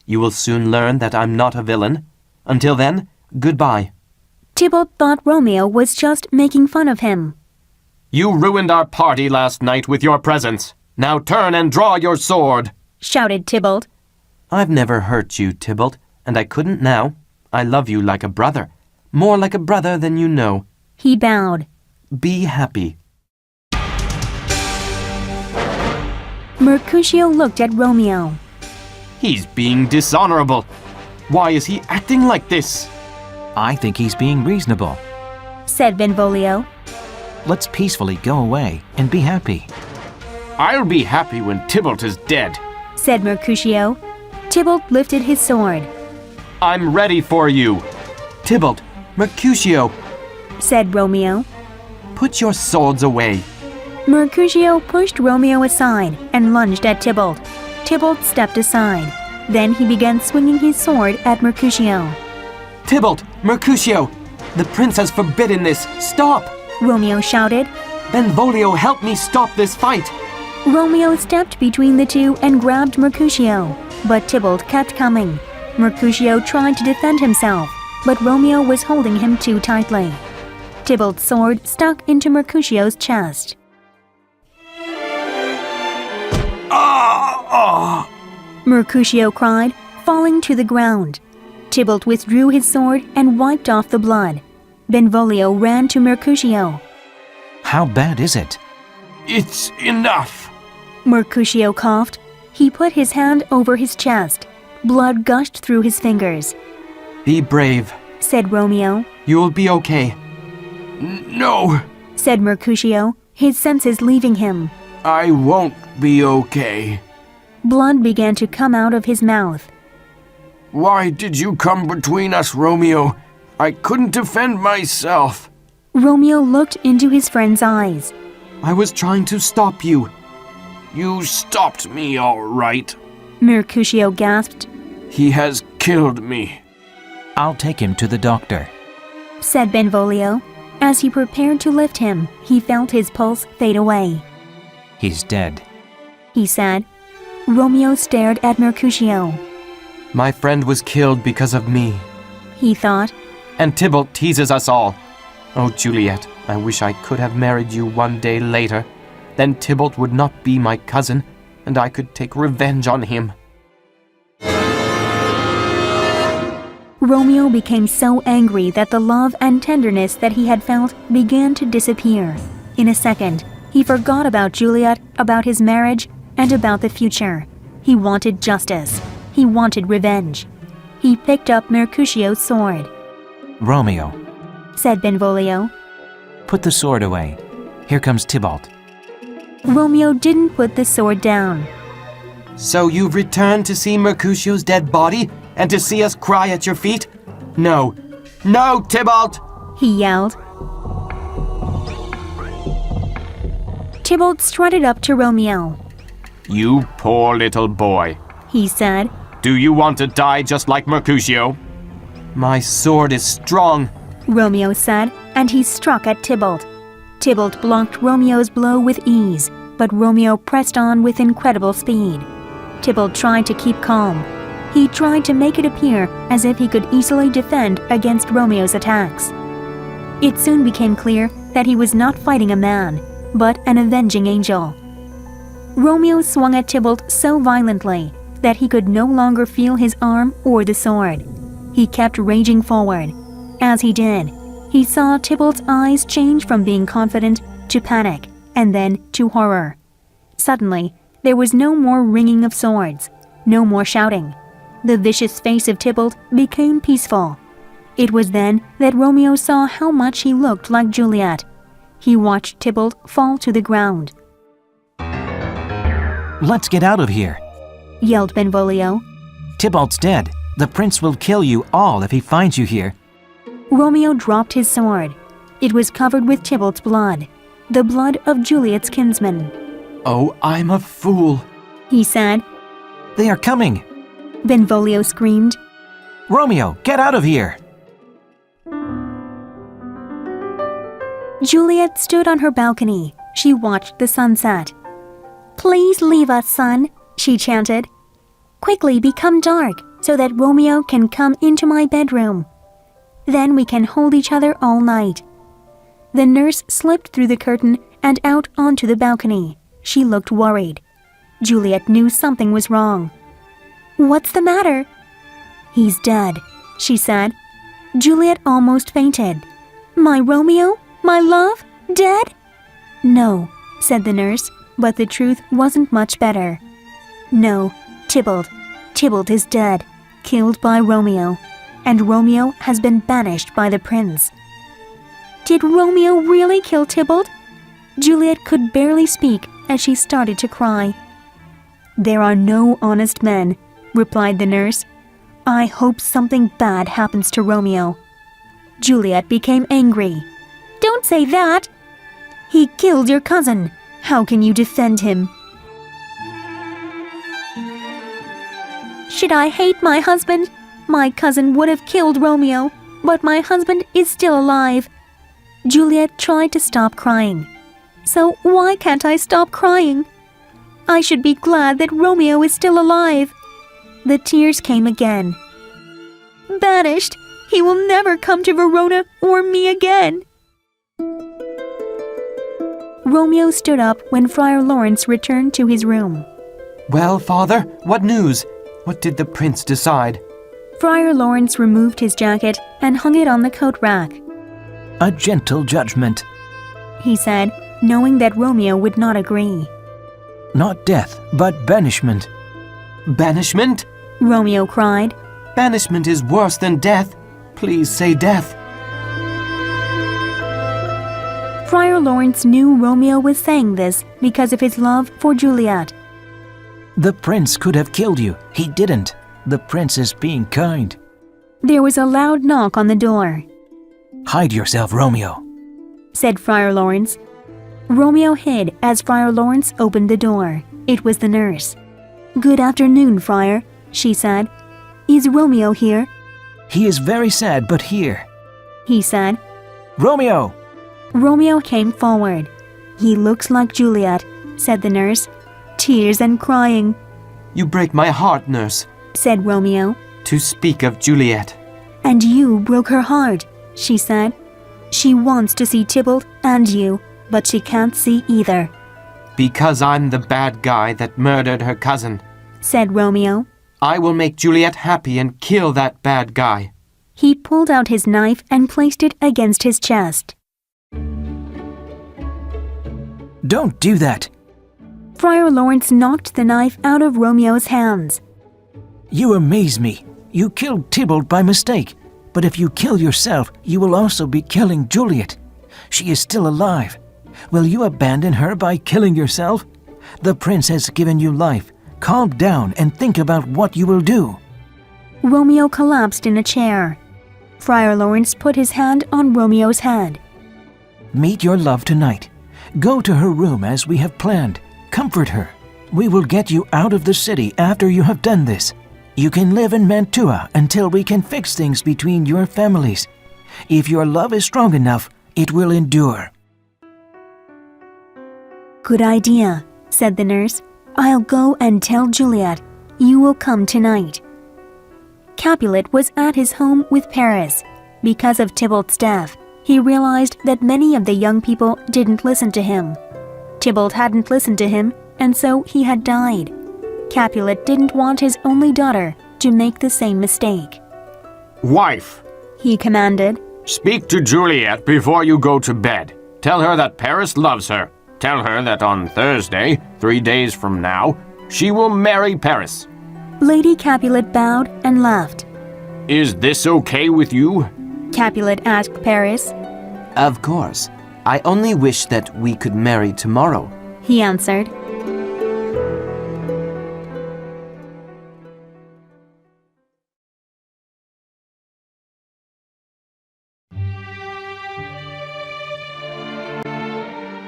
You will soon learn that I'm not a villain. Until then, goodbye. Tybalt thought Romeo was just making fun of him. You ruined our party last night with your presence. Now turn and draw your sword. Shouted Tybalt. I've never hurt you, Tybalt, and I couldn't now. I love you like a brother. More like a brother than you know. He bowed. Be happy. Mercutio looked at Romeo. He's being dishonorable. Why is he acting like this? I think he's being reasonable. Said Benvolio. Let's peacefully go away and be happy. I'll be happy when Tybalt is dead. Said Mercutio. Tybalt lifted his sword. I'm ready for you. Tybalt, Mercutio, Said Romeo. put your swords away. Mercutio pushed Romeo aside and lunged at Tybalt. Tybalt stepped aside. Then he began swinging his sword at Mercutio. Tybalt, Mercutio, the prince has forbidden this. Stop! Romeo shouted. Benvolio, help me stop this fight. Romeo stepped between the two and grabbed Mercutio, but Tybalt kept coming. Mercutio tried to defend himself, but Romeo was holding him too tightly. Tybalt's sword stuck into Mercutio's chest. Mercutio cried, falling to the ground. Tybalt withdrew his sword and wiped off the blood. Benvolio ran to Mercutio. How bad is it? It's enough. Mercutio coughed. He put his hand over his chest. Blood gushed through his fingers. Be brave, Said Romeo. you'll be okay. No, Said Mercutio, his senses leaving him. I won't be okay. Blood began to come out of his mouth. Why did you come between us, Romeo? I couldn't defend myself. Romeo looked into his friend's eyes. I was trying to stop you. You stopped me, all right. Mercutio gasped. He has killed me. I'll take him to the doctor. Said Benvolio. As he prepared to lift him, he felt his pulse fade away. He's dead. He said. Romeo stared at Mercutio. My friend was killed because of me. He thought. And Tybalt teases us all. Oh, Juliet, I wish I could have married you one day later. Then Tybalt would not be my cousin, and I could take revenge on him. Romeo became so angry that the love and tenderness that he had felt began to disappear. In a second, he forgot about Juliet, about his marriage, and about the future. He wanted justice. He wanted revenge. He picked up Mercutio's sword. Romeo, Said Benvolio. put the sword away. Here comes Tybalt. Romeo didn't put the sword down. So you've returned to see Mercutio's dead body, and to see us cry at your feet? No. No, Tybalt! He yelled. Tybalt strutted up to Romeo. You poor little boy. He said. Do you want to die just like Mercutio? My sword is strong. Romeo said, and he struck at Tybalt. Tybalt blocked Romeo's blow with ease, but Romeo pressed on with incredible speed. Tybalt tried to keep calm. He tried to make it appear as if he could easily defend against Romeo's attacks. It soon became clear that he was not fighting a man, but an avenging angel. Romeo swung at Tybalt so violently that he could no longer feel his arm or the sword. He kept raging forward. As he did, he saw Tybalt's eyes change from being confident to panic, and then to horror. Suddenly, there was no more ringing of swords, no more shouting. The vicious face of Tybalt became peaceful. It was then that Romeo saw how much he looked like Juliet. He watched Tybalt fall to the ground. Let's get out of here. Yelled Benvolio. Tybalt's dead. The prince will kill you all if he finds you here. Romeo dropped his sword. It was covered with Tybalt's blood, the blood of Juliet's kinsman. Oh, I'm a fool. He said. They are coming. Benvolio screamed. Romeo, get out of here. Juliet stood on her balcony. She watched the sunset. Please leave us, son, she chanted. Quickly become dark so that Romeo can come into my bedroom. Then we can hold each other all night. The nurse slipped through the curtain and out onto the balcony. She looked worried. Juliet knew something was wrong. What's the matter? He's dead, she said. Juliet almost fainted. My Romeo? My love? Dead? No, said the nurse, but the truth wasn't much better. No, Tybalt. Tybalt is dead, killed by Romeo, and Romeo has been banished by the prince. Did Romeo really kill Tybalt? Juliet could barely speak as she started to cry. There are no honest men, replied the nurse. I hope something bad happens to Romeo. Juliet became angry. Don't say that! He killed your cousin. How can you defend him? Should I hate my husband? My cousin would have killed Romeo, but my husband is still alive. Juliet tried to stop crying. So why can't I stop crying? I should be glad that Romeo is still alive. The tears came again. Banished! He will never come to Verona or me again. Romeo stood up when Friar Lawrence returned to his room. Well, father, what news? What did the prince decide? Friar Lawrence removed his jacket and hung it on the coat rack. A gentle judgment. He said, knowing that Romeo would not agree. Not death, but banishment. Banishment? Romeo cried. Banishment is worse than death. Please say death. Friar Lawrence knew Romeo was saying this because of his love for Juliet. The prince could have killed you. He didn't. The prince is being kind. There was a loud knock on the door. Hide yourself, Romeo, said Friar Lawrence. Romeo hid as Friar Lawrence opened the door. It was the nurse. "Good afternoon, Friar," she said. "Is Romeo here?" He is very sad, but here. He said. Romeo! Romeo came forward. "He looks like Juliet," said the nurse. "Tears and crying," You break my heart, nurse, said Romeo. to speak of Juliet. "And you broke her heart," she said. "She wants to see Tybalt and you, but she can't see either," Because I'm the bad guy that murdered her cousin. said Romeo. I will make Juliet happy and kill that bad guy. He pulled out his knife and placed it against his chest. Don't do that. Friar Lawrence knocked the knife out of Romeo's hands. You amaze me. You killed Tybalt by mistake. But if you kill yourself, you will also be killing Juliet. She is still alive. Will you abandon her by killing yourself? The prince has given you life. Calm down and think about what you will do. Romeo collapsed in a chair. Friar Lawrence put his hand on Romeo's head. Meet your love tonight. Go to her room as we have planned. Comfort her. We will get you out of the city after you have done this. You can live in Mantua until we can fix things between your families. If your love is strong enough, it will endure. "Good idea," said the nurse. "I'll go and tell Juliet. You will come tonight." Capulet was at his home with Paris. Because of Tybalt's death, he realized that many of the young people didn't listen to him. Tybalt hadn't listened to him, and so he had died. Capulet didn't want his only daughter to make the same mistake. Wife, He commanded. speak to Juliet before you go to bed. Tell her that Paris loves her. Tell her that on Thursday, 3 days from now, she will marry Paris. Lady Capulet bowed and left. Is this okay with you? Capulet asked Paris. Of course. I only wish that we could marry tomorrow. He answered.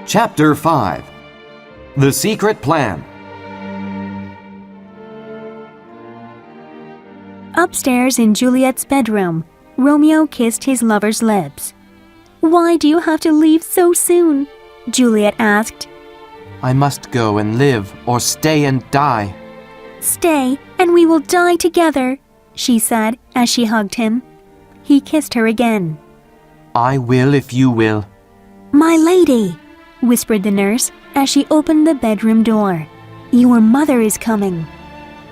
Chapter 5. The Secret Plan. Upstairs in Juliet's bedroom, Romeo kissed his lover's lips. "Why do you have to leave so soon?" Juliet asked. I must go and live or stay and die. "Stay, and we will die together," she said as she hugged him. He kissed her again. I will if you will. "My lady," whispered the nurse as she opened the bedroom door. "Your mother is coming,"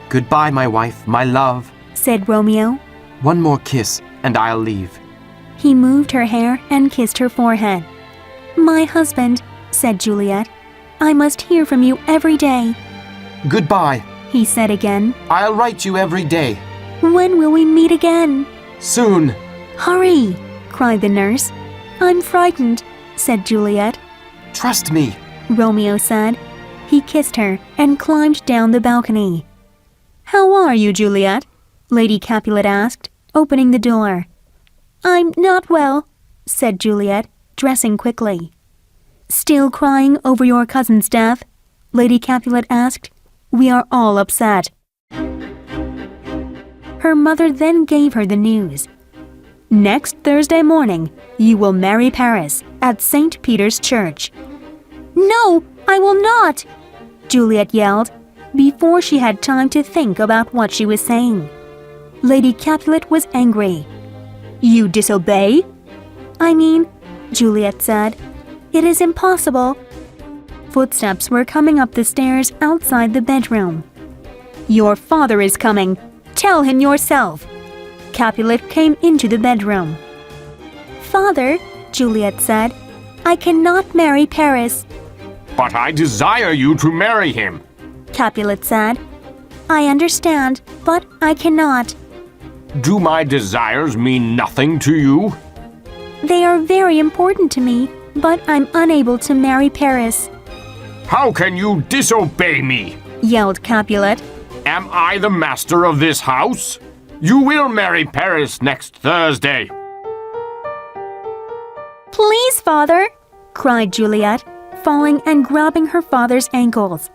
Goodbye, my wife, my love. said Romeo. One more kiss and I'll leave. He moved her hair and kissed her forehead. "My husband," said Juliet, "I must hear from you every day," Goodbye. he said again. I'll write you every day. "When will we meet again?" Soon. "Hurry!" cried the nurse. "I'm frightened," said Juliet. Trust me. Romeo said. He kissed her and climbed down the balcony. "How are you, Juliet?" Lady Capulet asked, opening the door. "I'm not well," said Juliet, dressing quickly. "Still crying over your cousin's death?" Lady Capulet asked. "We are all upset." Her mother then gave her the news. "Next Thursday morning, you will marry Paris at St. Peter's Church." "No, I will not!" Juliet yelled, before she had time to think about what she was saying. Lady Capulet was angry. "You disobey?" "I mean," Juliet said, "it is impossible." Footsteps were coming up the stairs outside the bedroom. "Your father is coming. Tell him yourself." Capulet came into the bedroom. "Father," Juliet said, "I cannot marry Paris." But I desire you to marry him. Capulet said. I understand, but I cannot. Do my desires mean nothing to you? They are very important to me, but I'm unable to marry Paris, How can you disobey me? yelled Capulet. Am I the master of this house? You will marry Paris next Thursday. Please, father, cried Juliet, falling and grabbing her father's ankles.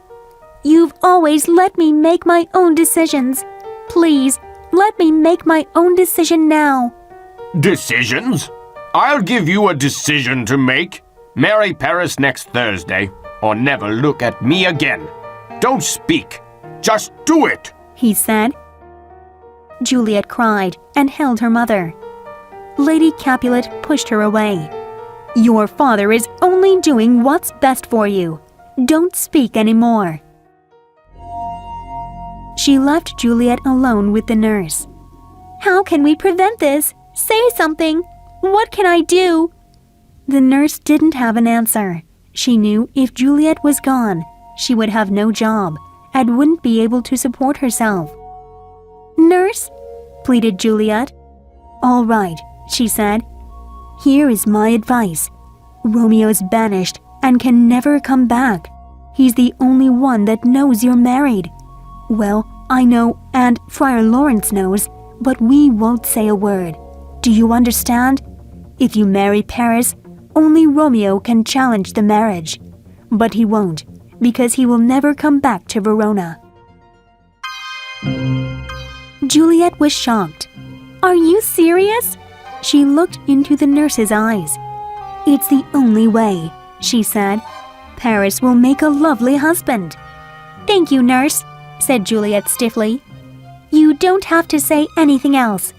You've always let me make my own decisions. Please, let me make my own decision now. Decisions? I'll give you a decision to make. Marry Paris next Thursday, or never look at me again. Don't speak. Just do it. He said. Juliet cried and held her mother. Lady Capulet pushed her away. Your father is only doing what's best for you. Don't speak anymore. She left Juliet alone with the nurse. How can we prevent this? Say something. What can I do? The nurse didn't have an answer. She knew if Juliet was gone, she would have no job and wouldn't be able to support herself. Nurse, pleaded Juliet. All right, she said. Here is my advice. Romeo's banished and can never come back. He's the only one that knows you're married. Well, I know and Friar Lawrence knows, but we won't say a word. Do you understand? If you marry Paris, only Romeo can challenge the marriage. But he won't, because he will never come back to Verona. Juliet was shocked. Are you serious? She looked into the nurse's eyes. It's the only way, she said. Paris will make a lovely husband. Thank you, nurse, said Juliet stiffly. You don't have to say anything else.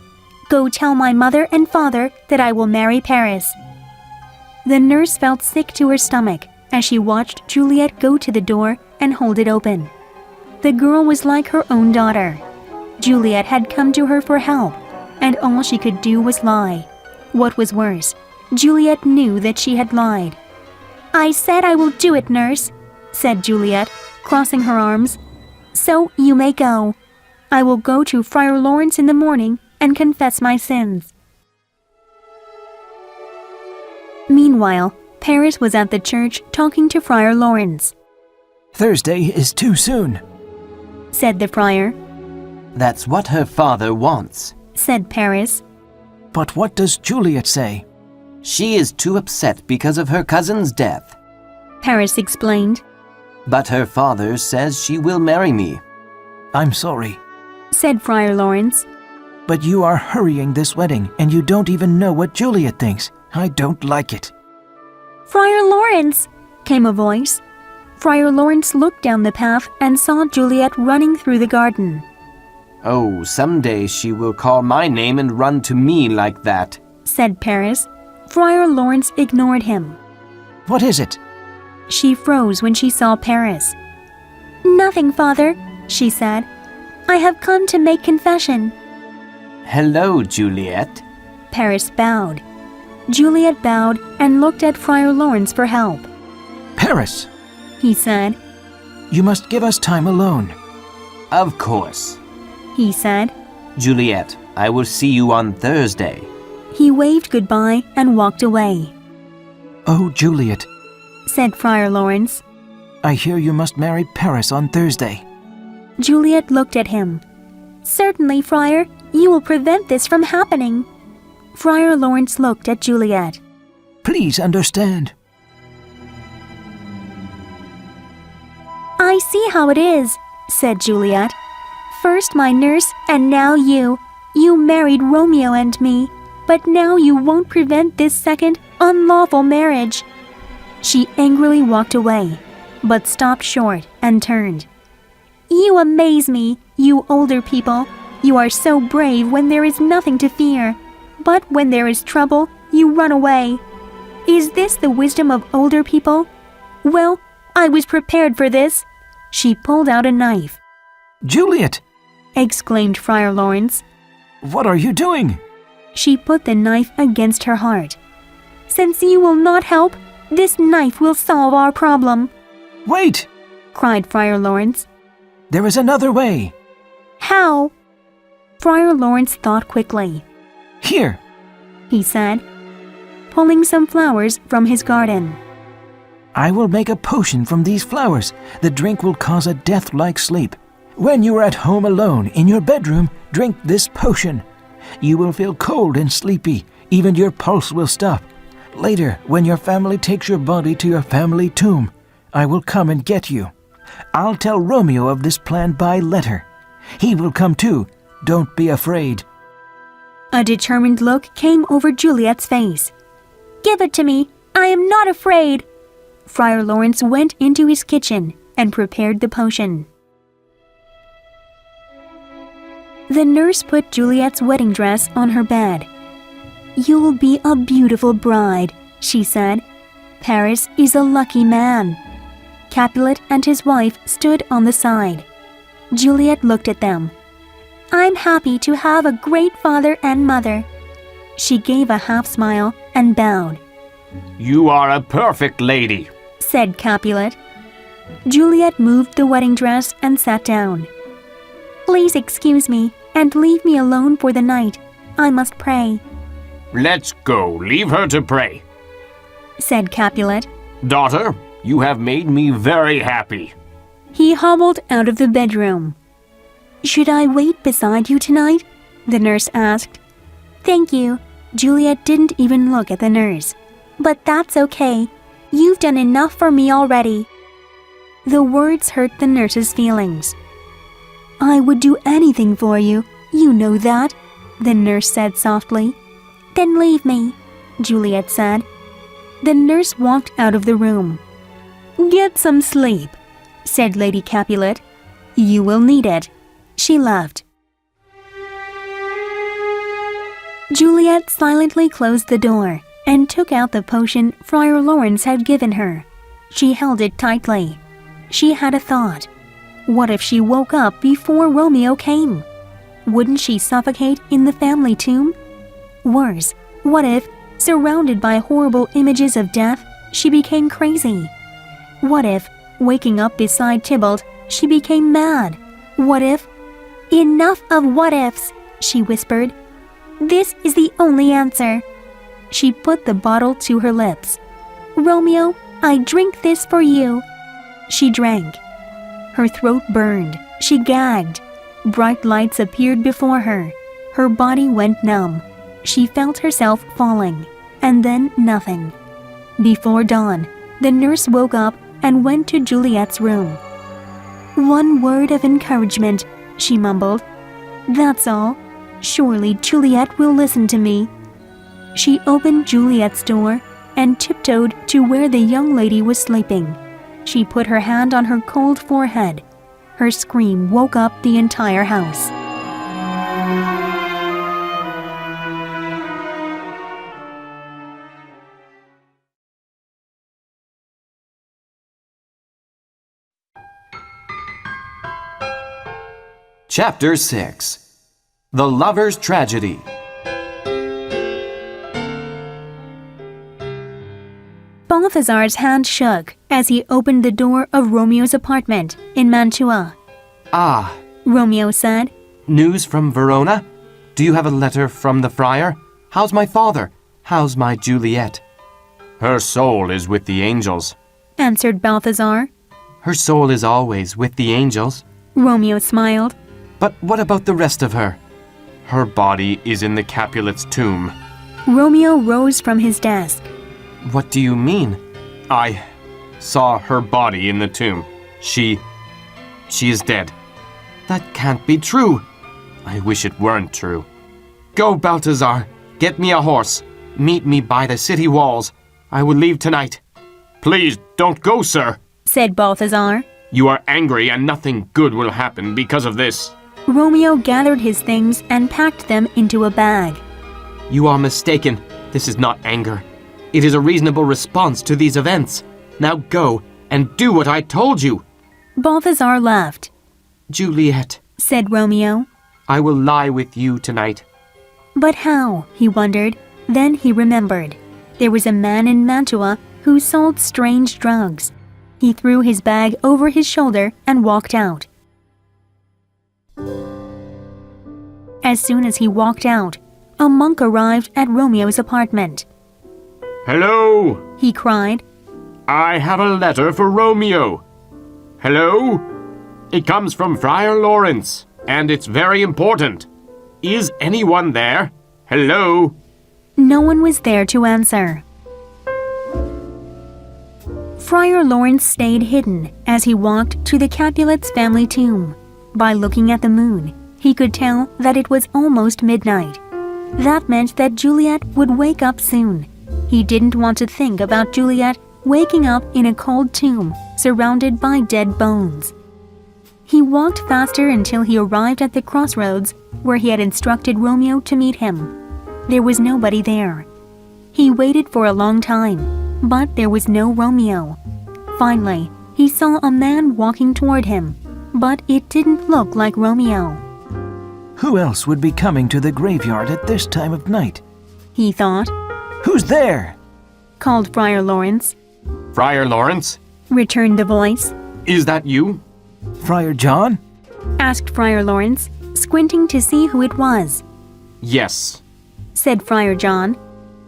Go tell my mother and father that I will marry Paris. The nurse felt sick to her stomach as she watched Juliet go to the door and hold it open. The girl was like her own daughter. Juliet had come to her for help, and all she could do was lie. What was worse, Juliet knew that she had lied. I said I will do it, nurse, said Juliet, crossing her arms. So you may go. I will go to Friar Lawrence in the morning and confess my sins. Meanwhile, Paris was at the church talking to Friar Lawrence. Thursday is too soon, Said the friar. That's what her father wants. Said Paris. but what does Juliet say? She is too upset because of her cousin's death. Paris explained. But her father says she will marry me. I'm sorry, Said Friar Lawrence. but you are hurrying this wedding and you don't even know what Juliet thinks. I don't like it. Friar Lawrence, came a voice. Friar Lawrence looked down the path and saw Juliet running through the garden. Oh, someday she will call my name and run to me like that. Said Paris. Friar Lawrence ignored him. What is it? She froze when she saw Paris. Nothing, father, she said. I have come to make confession. Hello, Juliet. Paris bowed. Juliet bowed and looked at Friar Lawrence for help. Paris, He said. you must give us time alone. Of course. He said. Juliet, I will see you on Thursday. He waved goodbye and walked away. Oh, Juliet, Said Friar Lawrence. I hear you must marry Paris on Thursday. Juliet looked at him. Certainly, Friar, you will prevent this from happening. Friar Lawrence looked at Juliet. Please understand. I see how it is, said Juliet. First my nurse and now you. You married Romeo and me, but now you won't prevent this second unlawful marriage. She angrily walked away, but stopped short and turned. You amaze me, you older people. You are so brave when there is nothing to fear, but when there is trouble, you run away. Is this the wisdom of older people? Well, I was prepared for this. She pulled out a knife. Juliet, Exclaimed Friar Lawrence. what are you doing? She put the knife against her heart. Since you will not help, this knife will solve our problem. Wait! cried Friar Lawrence. There is another way. How? Friar Lawrence thought quickly. Here! He said, pulling some flowers from his garden. I will make a potion from these flowers. The drink will cause a death-like sleep. When you are at home alone in your bedroom, drink this potion. You will feel cold and sleepy. Even your pulse will stop. Later, when your family takes your body to your family tomb, I will come and get you. I'll tell Romeo of this plan by letter. He will come too. Don't be afraid. A determined look came over Juliet's face. Give it to me. I am not afraid. Friar Lawrence went into his kitchen and prepared the potion. The nurse put Juliet's wedding dress on her bed. You'll be a beautiful bride, she said. Paris is a lucky man. Capulet and his wife stood on the side. Juliet looked at them. I'm happy to have a great father and mother. She gave a half smile and bowed. You are a perfect lady, said Capulet. Juliet moved the wedding dress and sat down. Please excuse me and leave me alone for the night. I must pray, Let's go. Leave her to pray. said Capulet. Daughter, you have made me very happy. He hobbled out of the bedroom. Should I wait beside you tonight? The nurse asked. Thank you. Juliet didn't even look at the nurse. But that's okay. You've done enough for me already. The words hurt the nurse's feelings. I would do anything for you. You know that, the nurse said softly. Then leave me, Juliet said. The nurse walked out of the room. Get some sleep, said Lady Capulet. You will need it. She left. Juliet silently closed the door and took out the potion Friar Lawrence had given her. She held it tightly. She had a thought. What if she woke up before Romeo came? Wouldn't she suffocate in the family tomb? Worse, what if, surrounded by horrible images of death, she became crazy? What if, waking up beside Tybalt, she became mad? What if... Enough of what-ifs, she whispered. This is the only answer. She put the bottle to her lips. Romeo, I drink this for you. She drank. Her throat burned. She gagged. Bright lights appeared before her. Her body went numb. She felt herself falling, and then nothing. Before dawn, the nurse woke up and went to Juliet's room. One word of encouragement, she mumbled. That's all. Surely Juliet will listen to me. She opened Juliet's door and tiptoed to where the young lady was sleeping. She put her hand on her cold forehead. Her scream woke up the entire house. Chapter 6. The Lover's Tragedy. Balthazar's hand shook as he opened the door of Romeo's apartment in Mantua. Ah, Romeo said. news from Verona? Do you have a letter from the friar? How's my father? How's my Juliet? Her soul is with the angels. Answered Balthazar. Her soul is always with the angels. Romeo smiled. But what about the rest of her? Her body is in the Capulet's tomb. Romeo rose from his desk. What do you mean? I saw her body in the tomb. She is dead. That can't be true. I wish it weren't true. Go, Balthazar. Get me a horse. Meet me by the city walls. I will leave tonight. Please don't go, sir. Said Balthazar. You are angry and nothing good will happen because of this. Romeo gathered his things and packed them into a bag. You are mistaken. This is not anger. It is a reasonable response to these events. Now go and do what I told you. Balthazar left. Juliet, Said Romeo. I will lie with you tonight. But how? He wondered. Then he remembered. There was a man in Mantua who sold strange drugs. He threw his bag over his shoulder and walked out. As soon as he walked out, a monk arrived at Romeo's apartment. Hello! He cried. I have a letter for Romeo. Hello? It comes from Friar Lawrence, and it's very important. Is anyone there? Hello? No one was there to answer. Friar Lawrence stayed hidden as he walked to the Capulets' family tomb. By looking at the moon, he could tell that it was almost midnight. That meant that Juliet would wake up soon. He didn't want to think about Juliet waking up in a cold tomb surrounded by dead bones. He walked faster until he arrived at the crossroads where he had instructed Romeo to meet him. There was nobody there. He waited for a long time, but there was no Romeo. Finally, he saw a man walking toward him, but it didn't look like Romeo. Who else would be coming to the graveyard at this time of night? He thought. Who's there? Called Friar Lawrence. Friar Lawrence? Returned the voice. Is that you? Friar John? Asked Friar Lawrence, squinting to see who it was. Yes. Said Friar John.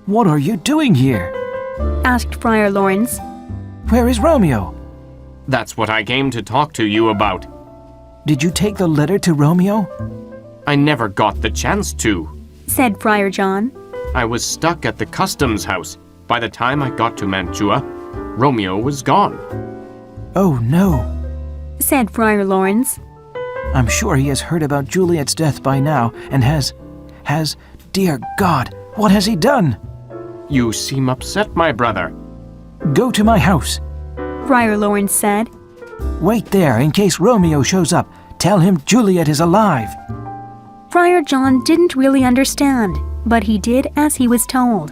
What are you doing here? Asked Friar Lawrence. Where is Romeo? That's what I came to talk to you about. Did you take the letter to Romeo? I never got the chance to. Said Friar John. I was stuck at the customs house. By the time I got to Mantua, Romeo was gone. Oh no. Said Friar Lawrence. I'm sure he has heard about Juliet's death by now and has, dear God, what has he done? You seem upset, my brother. Go to my house. Friar Lawrence said. Wait there in case Romeo shows up. Tell him Juliet is alive. Friar John didn't really understand, but he did as he was told.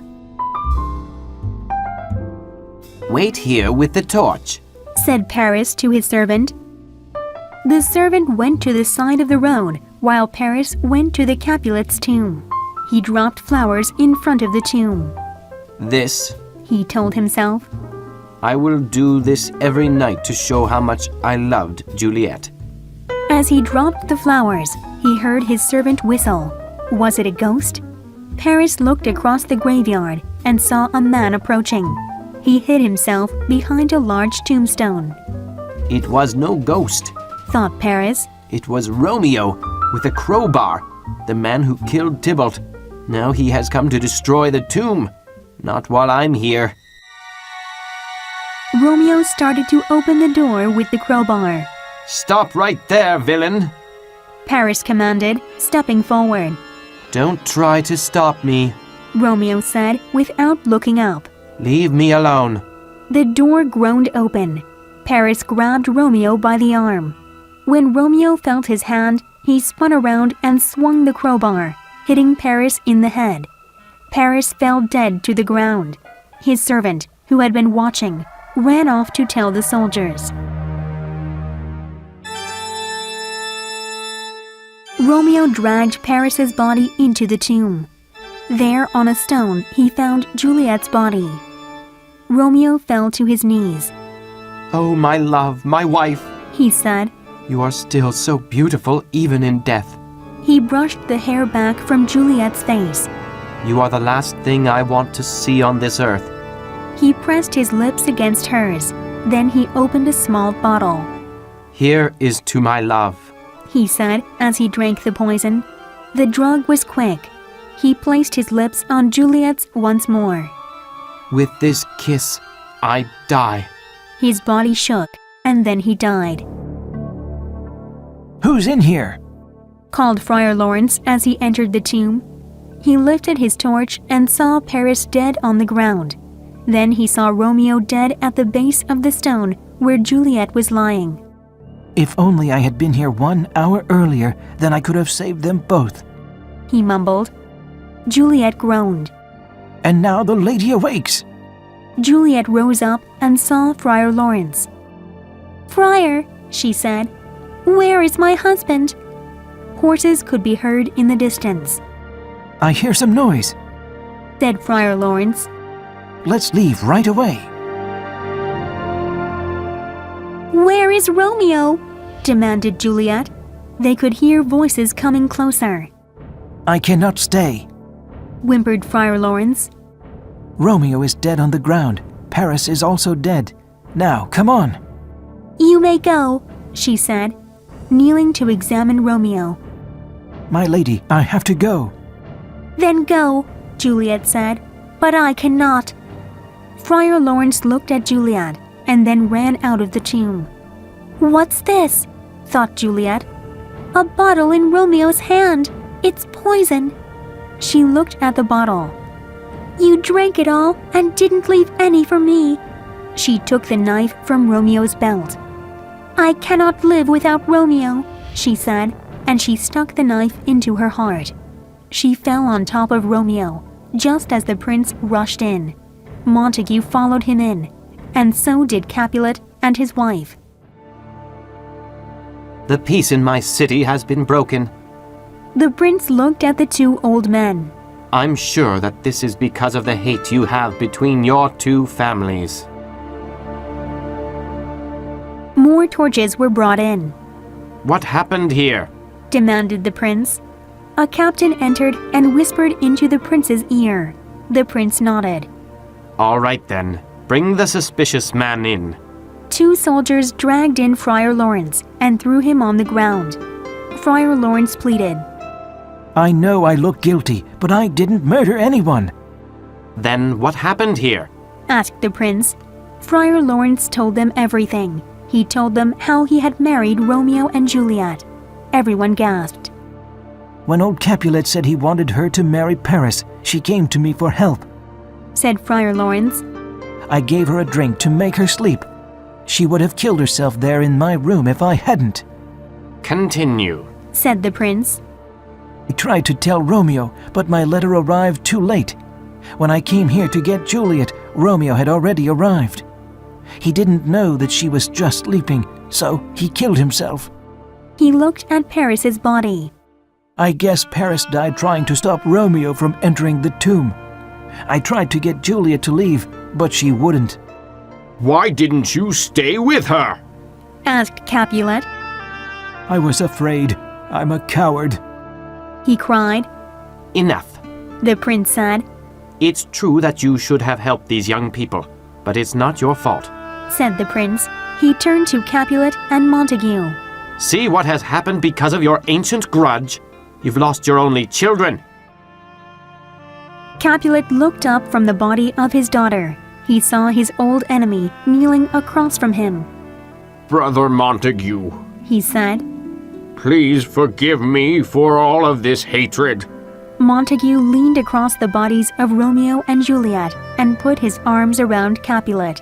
Wait here with the torch, Said Paris to his servant. The servant went to the side of the road while Paris went to the Capulets' tomb. He dropped flowers in front of the tomb. This, He told himself. I will do this every night to show how much I loved Juliet. As he dropped the flowers, he heard his servant whistle. Was it a ghost? Paris looked across the graveyard and saw a man approaching. He hid himself behind a large tombstone. It was no ghost. Thought Paris. It was Romeo with a crowbar, the man who killed Tybalt. Now he has come to destroy the tomb. Not while I'm here. Romeo started to open the door with the crowbar. Stop right there, villain. Paris commanded, stepping forward. Don't try to stop me. Romeo said without looking up. Leave me alone. The door groaned open. Paris grabbed Romeo by the arm. When Romeo felt his hand, he spun around and swung the crowbar, hitting Paris in the head. Paris fell dead to the ground. His servant, who had been watching, ran off to tell the soldiers. Romeo dragged Paris's body into the tomb. There on a stone he found Juliet's body. Romeo fell to his knees. Oh, my love, my wife. He said. You are still so beautiful even in death. He brushed the hair back from Juliet's face. You are the last thing I want to see on this earth. He pressed his lips against hers. Then he opened a small bottle. Here is to my love. He said as he drank the poison. The drug was quick. He placed his lips on Juliet's once more. With this kiss, I die. His body shook, and then he died. Who's in here? Called Friar Lawrence as he entered the tomb. He lifted his torch and saw Paris dead on the ground. Then he saw Romeo dead at the base of the stone where Juliet was lying. If only I had been here 1 hour earlier, then I could have saved them both. He mumbled. Juliet groaned. And now the lady awakes. Juliet rose up and saw Friar Lawrence. Friar, she said, where is my husband? Horses could be heard in the distance. I hear some noise. Said Friar Lawrence. Let's leave right away. is Romeo?" demanded Juliet. They could hear voices coming closer. I cannot stay. Whimpered Friar Lawrence. Romeo is dead on the ground. Paris is also dead. Now, come on. "You may go," she said, kneeling to examine Romeo. My lady, I have to go. "Then go," Juliet said, "but I cannot." Friar Lawrence looked at Juliet and then ran out of the tomb. "What's this?" thought Juliet. "A bottle in Romeo's hand. It's poison." She looked at the bottle. "You drank it all and didn't leave any for me." She took the knife from Romeo's belt. "I cannot live without Romeo," she said, and she stuck the knife into her heart. She fell on top of Romeo, just as the prince rushed in. Montague followed him in, and so did Capulet and his wife. The peace in my city has been broken. The prince looked at the two old men. I'm sure that this is because of the hate you have between your two families. More torches were brought in. What happened here? Demanded the prince. A captain entered and whispered into the prince's ear. The prince nodded. All right then, bring the suspicious man in. Two soldiers dragged in Friar Lawrence and threw him on the ground. Friar Lawrence pleaded. I know I look guilty, but I didn't murder anyone. Then what happened here? Asked the prince. Friar Lawrence told them everything. He told them how he had married Romeo and Juliet. Everyone gasped. When old Capulet said he wanted her to marry Paris, she came to me for help, said Friar Lawrence. I gave her a drink to make her sleep. She would have killed herself there in my room if I hadn't. Continue, said the prince. I tried to tell Romeo, but my letter arrived too late. When I came here to get Juliet, Romeo had already arrived. He didn't know that she was just sleeping, so he killed himself. He looked at Paris's body. I guess Paris died trying to stop Romeo from entering the tomb. I tried to get Juliet to leave, but she wouldn't. Why didn't you stay with her? Asked Capulet. I was afraid. I'm a coward. He cried. Enough. The prince said. It's true that you should have helped these young people, but it's not your fault, said the prince. He turned to Capulet and Montague. See what has happened because of your ancient grudge? You've lost your only children. Capulet looked up from the body of his daughter. He saw his old enemy kneeling across from him. Brother Montague, he said. Please forgive me for all of this hatred. Montague leaned across the bodies of Romeo and Juliet and put his arms around Capulet.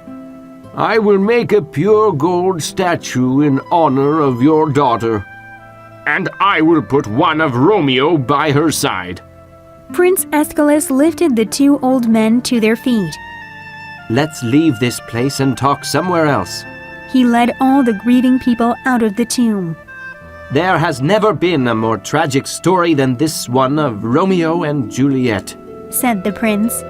I will make a pure gold statue in honor of your daughter, and I will put one of Romeo by her side. Prince Aeschylus lifted the two old men to their feet. Let's leave this place and talk somewhere else. He led all the grieving people out of the tomb. There has never been a more tragic story than this one of Romeo and Juliet, said the prince.